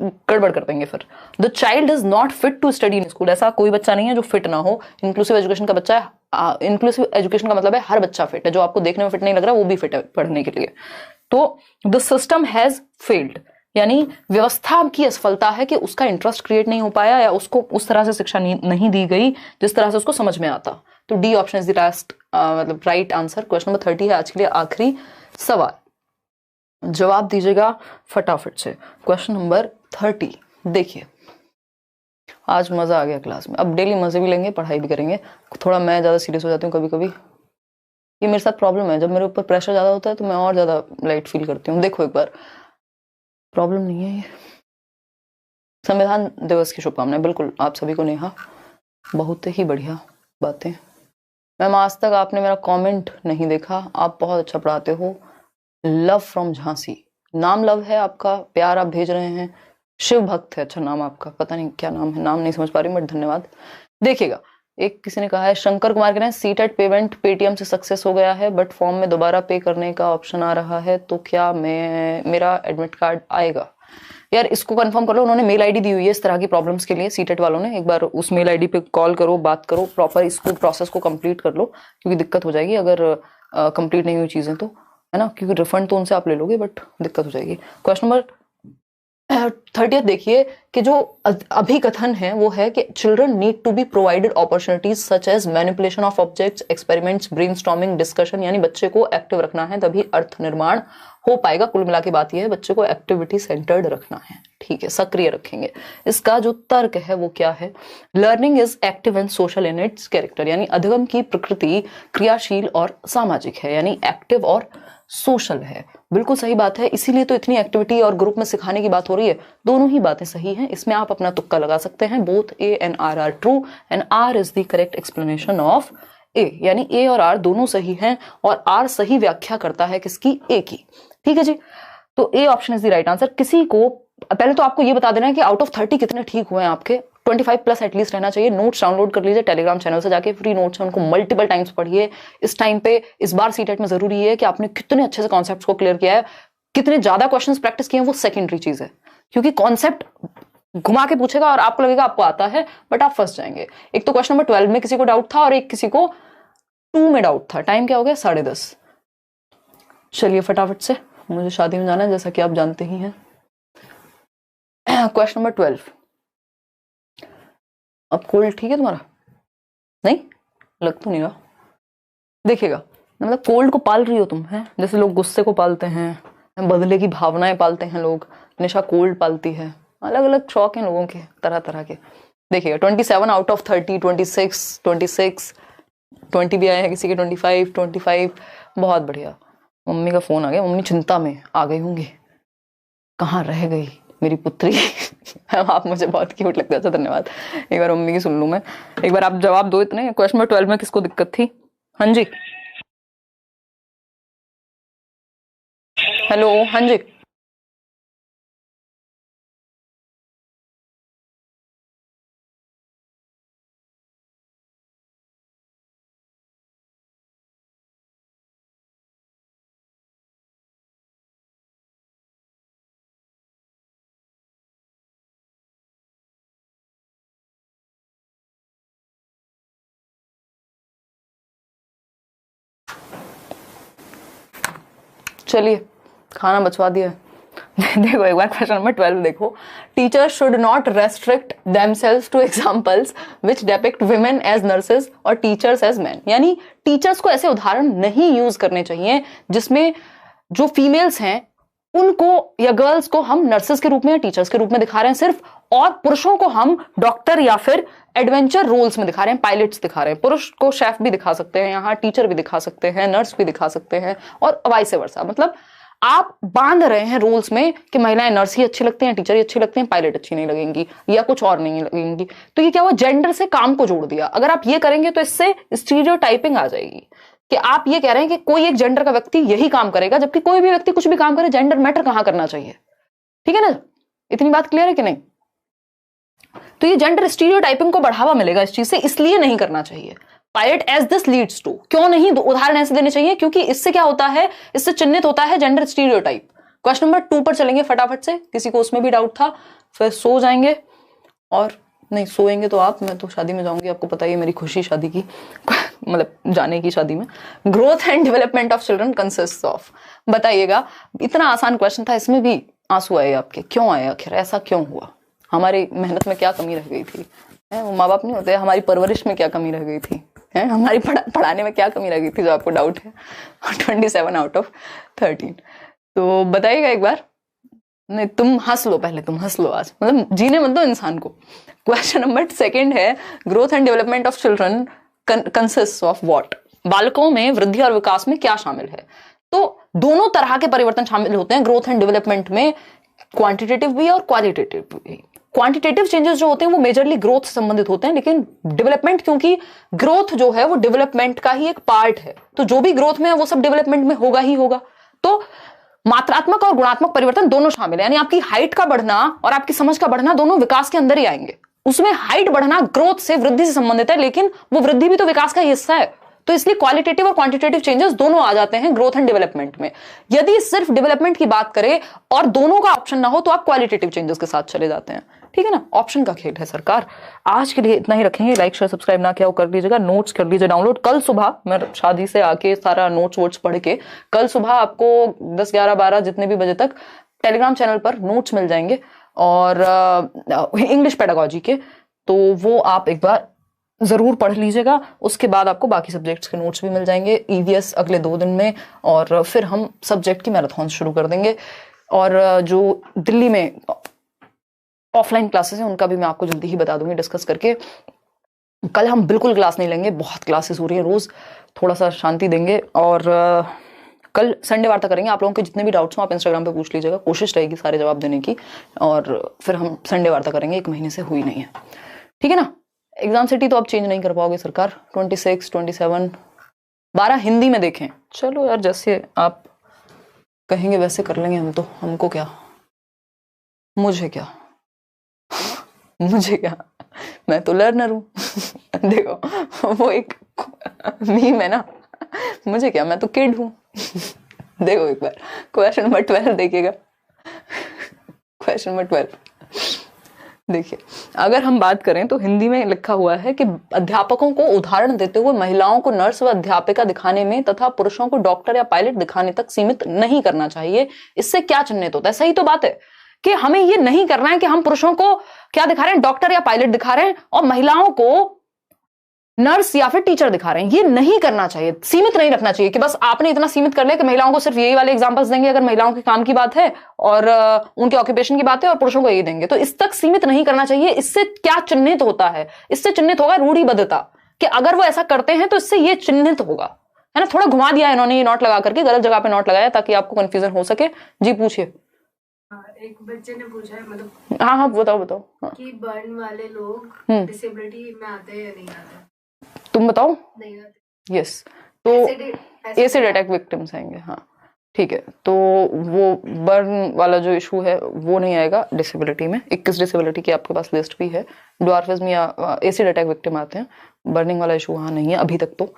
A: गड़बड़ कर देंगे फिर। The child is not fit to study in school. ऐसा कोई बच्चा नहीं है जो फिट ना हो। इंक्लूसिव एजुकेशन का बच्चा है, इंक्लूसिव एजुकेशन का मतलब है हर बच्चा फिट है। जो आपको देखने में फिट नहीं लग रहा वो भी फिट है पढ़ने के लिए। तो द सिस्टम हैज फेल्ड, यानी व्यवस्था की असफलता है कि उसका इंटरेस्ट क्रिएट नहीं हो पाया या उसको उस तरह से शिक्षा नहीं दी गई जिस तरह से उसको समझ में आता। तो D option is the last मतलब राइट आंसर। क्वेश्चन नंबर 30 है आज के लिए आखिरी सवाल, जवाब दीजिएगा फटाफट से। क्वेश्चन नंबर 30, देखिए आज मजा आ गया क्लास में। अब डेली मजे भी लेंगे, पढ़ाई भी करेंगे। थोड़ा मैं ज्यादा सीरियस हो जाती हूँ कभी कभी, ये मेरे साथ प्रॉब्लम है। जब मेरे ऊपर प्रेशर ज्यादा होता है तो मैं और ज्यादा लाइट फील करती हूँ। देखो एक बार, प्रॉब्लम नहीं है ये। संविधान दिवस की शुभकामनाएं बिल्कुल आप सभी को। नेहा, बहुत ही बढ़िया बातें मैम। आज तक आपने मेरा कमेंट नहीं देखा, आप बहुत अच्छा पढ़ाते हो। लव फ्रॉम झांसी, नाम लव है आपका, प्यार आप भेज रहे हैं। शिव भक्त है, अच्छा नाम आपका, पता नहीं क्या नाम है, नाम नहीं समझ पा रही बट धन्यवाद। देखिएगा, एक किसी ने कहा है, शंकर कुमार कह रहे हैं सीटेट पेमेंट पेटीएम से सक्सेस हो गया है बट फॉर्म में दोबारा पे करने का ऑप्शन आ रहा है, तो क्या मेरा एडमिट कार्ड आएगा? यार इसको कंफर्म कर लो, उन्होंने मेल आईडी दी हुई है इस तरह की प्रॉब्लम्स के लिए सीटेट वालों ने। एक बार उस मेल आईडी पे कॉल करो, बात करो, प्रॉपर इसको प्रोसेस को कंप्लीट कर लो, क्योंकि दिक्कत हो जाएगी अगर कंप्लीट नहीं हुई चीजें तो, है ना, क्योंकि रिफंड तो उनसे आप ले लोगे बट दिक्कत हो जाएगी। क्वेश्चन नंबर 30 देखिए कि जो अभिकथन है वो है कि children need to be provided opportunities such as manipulation of objects, experiments, brainstorming, discussion, यानी बच्चे को एक्टिव रखना है तभी अर्थ निर्माण हो पाएगा। कुल मिला के बात यह है, बच्चे को एक्टिविटी सेंटर्ड रखना है, ठीक है, सक्रिय रखेंगे। इसका जो तर्क है वो क्या है? Learning is active and social in its character, यानी अधिगम की प्रकृति क्रियाशील और सामाजिक है, यानी एक्टिव और सोशल है। बिल्कुल सही बात है, इसीलिए तो इतनी एक्टिविटी और ग्रुप में सिखाने की बात हो रही है। दोनों ही बातें सही हैं, इसमें आप अपना तुक्का लगा सकते हैं। Both A and R are true and R is the correct explanation of A, यानी ए और आर दोनों सही हैं और आर सही व्याख्या करता है किसकी? ए की। ठीक है जी, तो A option is the right answer. किसी को पहले तो आपको ये बता देना है कि आउट ऑफ 30 कितने ठीक हुए हैं आपके। 25+ एटलीस्ट रहना चाहिए। नोट्स डाउनलोड कर लीजिए टेलीग्राम चैनल से जाके, फ्री नोट्स हैं, उनको मल्टीपल टाइम्स पढ़िए। इस टाइम पे इस बार सीटेट में जरूरी है कि आपने कितने अच्छे से कॉन्सेप्ट्स को क्लियर किया है, कितने ज्यादा क्वेश्चंस प्रैक्टिस किए हैं वो सेकेंडरी चीज है, क्योंकि कॉन्सेप्ट घुमा के पूछेगा और आपको लगेगा आपको आता है बट आप फंस जाएंगे। एक तो क्वेश्चन नंबर 12 में किसी को डाउट था और एक किसी को 2 में डाउट था। टाइम क्या हो गया? 10:30। चलिए फटाफट से, मुझे शादी में जाना है जैसा कि आप जानते ही हैं। क्वेश्चन नंबर 12, अब कोल्ड ठीक है तुम्हारा? नहीं लग तो नहीं रहा। देखिएगा, मतलब कोल्ड को पाल रही हो तुम, है जैसे लोग गुस्से को पालते हैं, बदले की भावनाएं पालते हैं लोग, निशा कोल्ड पालती है। अलग अलग शौक हैं लोगों के, तरह तरह के। देखिएगा 27 आउट ऑफ 30, 26 20 भी आए हैं किसी के, 25 बहुत बढ़िया। मम्मी का फोन आ गया, मम्मी चिंता में आ गई होंगी, कहाँ रह गई मेरी पुत्री। आप मुझे बहुत क्यूट लगता है, अच्छा धन्यवाद। एक बार मम्मी की सुन लूं मैं, एक बार आप जवाब दो इतने। क्वेश्चन नंबर 12 में किसको दिक्कत थी? हाँ जी, हेलो, हाँ जी। चलिए खाना बचवा दिया। देखो एक बार क्वेश्चन नंबर 12 देखो। Teachers should not restrict themselves to examples which depict women as nurses और टीचर्स एज मेन, यानी टीचर्स को ऐसे उदाहरण नहीं यूज करने चाहिए जिसमें जो फीमेल्स हैं उनको या गर्ल्स को हम नर्सेस के रूप में या टीचर्स के रूप में दिखा रहे हैं सिर्फ, और पुरुषों को हम डॉक्टर या फिर एडवेंचर रोल्स में दिखा रहे हैं, पायलट्स दिखा रहे हैं। पुरुष को शेफ भी दिखा सकते हैं, यहाँ टीचर भी दिखा सकते हैं, नर्स भी दिखा सकते हैं और वाइस वर्सा। मतलब आप बांध रहे हैं रूल्स में कि महिलाएं नर्स ही अच्छी लगती हैं, टीचर ही अच्छी लगती हैं, पायलट अच्छी नहीं लगेंगी या कुछ और नहीं लगेंगी। तो ये क्या हुआ, जेंडर से काम को जोड़ दिया। अगर आप ये करेंगे तो इससे स्टीरियोटाइपिंग आ जाएगी कि आप ये कह रहे हैं कि कोई एक जेंडर का व्यक्ति यही काम करेगा, जबकि कोई भी व्यक्ति कुछ भी काम करे, जेंडर मैटर कहां करना चाहिए। ठीक है ना, इतनी बात क्लियर है कि नहीं? तो ये जेंडर स्टीरियोटाइपिंग को बढ़ावा मिलेगा इस चीज से, इसलिए नहीं करना चाहिए। Pilot as this leads to, क्यों नहीं उदाहरण ऐसे देने चाहिए, क्योंकि इससे क्या होता है, इससे चिन्हित होता है जेंडर स्टीरियोटाइप। क्वेश्चन नंबर 2 पर चलेंगे फटाफट से, किसी को उसमें भी डाउट था, फिर सो जाएंगे। और नहीं सोएंगे तो आप, मैं तो शादी में जाऊंगी, आपको पता ही है मेरी खुशी शादी की मतलब जाने की शादी में। Growth and development of children consist of, बताइएगा। इतना आसान क्वेश्चन था, इसमें भी आंसू आए आपके, क्यों आए आखिर, ऐसा क्यों हुआ, हमारी मेहनत में क्या कमी रह गई थी, वो माँ बाप नहीं होते, हमारी परवरिश में क्या कमी रह गई थी, है हमारी पढ़ाने में क्या कमी रह गई थी, जो आपको डाउट है। 27 आउट ऑफ 13। तो बताइएगा एक बार। नहीं तुम हंस लो पहले, तुम हंस लो आज, मतलब जीने मत दो इंसान को। क्वेश्चन नंबर 2 है, growth and development of children consist of what, बालकों में वृद्धि और विकास में क्या शामिल है। तो दोनों तरह के परिवर्तन शामिल होते हैं ग्रोथ एंड डेवलपमेंट में, क्वांटिटेटिव भी और क्वालिटेटिव भी। क्वांटिटेटिव चेंजेस जो होते हैं वो मेजरली ग्रोथ से संबंधित होते हैं, लेकिन डेवलपमेंट, क्योंकि ग्रोथ जो है वो डेवलपमेंट का ही एक पार्ट है, तो जो भी ग्रोथ में है वो सब डेवलपमेंट में होगा ही होगा। तो मात्रात्मक और गुणात्मक परिवर्तन दोनों शामिल है, यानी आपकी हाइट का बढ़ना और आपकी समझ का बढ़ना दोनों विकास के अंदर ही आएंगे। उसमें हाइट बढ़ना ग्रोथ से, वृद्धि से संबंधित है, लेकिन वो वृद्धि भी तो विकास का हिस्सा है। तो इसलिए क्वालिटेटिव और क्वांटिटेटिव चेंजेस दोनों आ जाते हैं ग्रोथ एंड डेवलपमेंट में। यदि सिर्फ डेवलपमेंट की बात करें और दोनों का ऑप्शन ना हो तो आप क्वालिटेटिव चेंजेस के साथ चले जाते हैं। ठीक है ना, ऑप्शन का खेल है सरकार। आज के लिए इतना ही रखेंगे, लाइक शेयर सब्सक्राइब ना किया वो कर लीजिएगा, नोट्स कर लीजिए डाउनलोड। कल सुबह मैं शादी से आके सारा नोट्स वोट्स पढ़ के, कल सुबह आपको 10 11 12 जितने भी बजे तक टेलीग्राम चैनल पर नोट्स मिल जाएंगे और इंग्लिश पेडागोजी के, तो वो आप एक बार जरूर पढ़ लीजिएगा। उसके बाद आपको बाकी सब्जेक्ट्स के नोट्स भी मिल जाएंगे, ईवीएस अगले 2 दिन में, और फिर हम सब्जेक्ट की मैराथन शुरू कर देंगे। और जो दिल्ली में ऑफलाइन क्लासेस हैं उनका भी मैं आपको जल्दी ही बता दूंगी डिस्कस करके। कल हम बिल्कुल क्लास नहीं लेंगे, बहुत क्लासेस हो रही हैं रोज, थोड़ा सा शांति देंगे। और कल संडे वार्ता करेंगे। आप लोगों के जितने भी डाउट्स हो आप इंस्टाग्राम पे पूछ लीजिएगा, कोशिश रहेगी सारे जवाब देने की, और फिर हम संडे वार्ता करेंगे। 1 महीने से हुई नहीं है, ठीक है ना। एग्जाम सिटी तो आप चेंज नहीं कर पाओगे सरकार। 26, 27, 12 हिंदी में देखें। चलो यार, जैसे आप कहेंगे वैसे कर लेंगे हम तो, हमको क्या, मुझे क्या मुझे क्या, मैं तो लर्नर हूं देखो वो एक मीम है ना, मुझे क्या, मैं तो किड हूं देखो एक बार क्वेश्चन नंबर 12 देखिएगा। क्वेश्चन नंबर 12 देखिए, अगर हम बात करें तो हिंदी में लिखा हुआ है कि अध्यापकों को उदाहरण देते हुए महिलाओं को नर्स व अध्यापिका दिखाने में तथा पुरुषों को डॉक्टर या पायलट दिखाने तक सीमित नहीं करना चाहिए। इससे क्या चिन्हित होता है? सही तो बात है कि हमें ये नहीं करना है कि हम पुरुषों को क्या दिखा रहे हैं, डॉक्टर या पायलट दिखा रहे हैं, और महिलाओं को नर्स या फिर टीचर दिखा रहे हैं। ये नहीं करना चाहिए, सीमित नहीं रखना चाहिए कि बस आपने इतना सीमित कर लिया कि महिलाओं को सिर्फ यही वाले एग्जांपल्स देंगे अगर महिलाओं के काम की बात है और उनके ऑक्यूपेशन की बात है, और पुरुषों को यही देंगे। तो इस तक सीमित नहीं करना चाहिए। इससे क्या चिन्हित होता है? इससे चिन्हित होगा रूढ़िबद्धता, कि अगर वो ऐसा करते हैं तो इससे ये चिन्हित होगा, है ना। थोड़ा घुमा दिया इन्होंने ये नोट लगा करके, गलत जगह पे नोट लगाया ताकि आपको कंफ्यूजन हो सके। जी पूछिए।
B: एक बच्चे ने पूछा है, मतलब
A: हाँ बताओ
B: कि बर्न वाले लोग डिसेबिलिटी में आते हैं या नहीं आते?
A: तुम बताओ।
B: नहीं आते।
A: यस, तो एसिड अटैक विक्टिम्स आएंगे। हाँ ठीक है, तो वो बर्न वाला जो इशू है वो नहीं आएगा डिसेबिलिटी में। 21 डिसेबिलिटी की आपके पास लिस्ट भी है। ड्वार्फिज्म या एसिड अटैक विक्टिम आते हैं, बर्निंग वाला इशू वहाँ नहीं है अभी तक तो।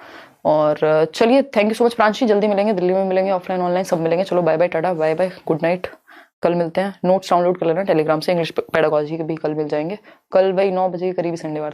A: और चलिए, thank you so much Pranshi, जल्दी मिलेंगे, दिल्ली में मिलेंगे, ऑफलाइन ऑनलाइन सब मिलेंगे। चलो bye bye, tata bye bye, good night. कल मिलते हैं। नोट्स डाउनलोड कर लेना टेलीग्राम से, इंग्लिश पेडागोजी के भी कल मिल जाएंगे। कल भाई 9 बजे के करीब संडे वार्ता।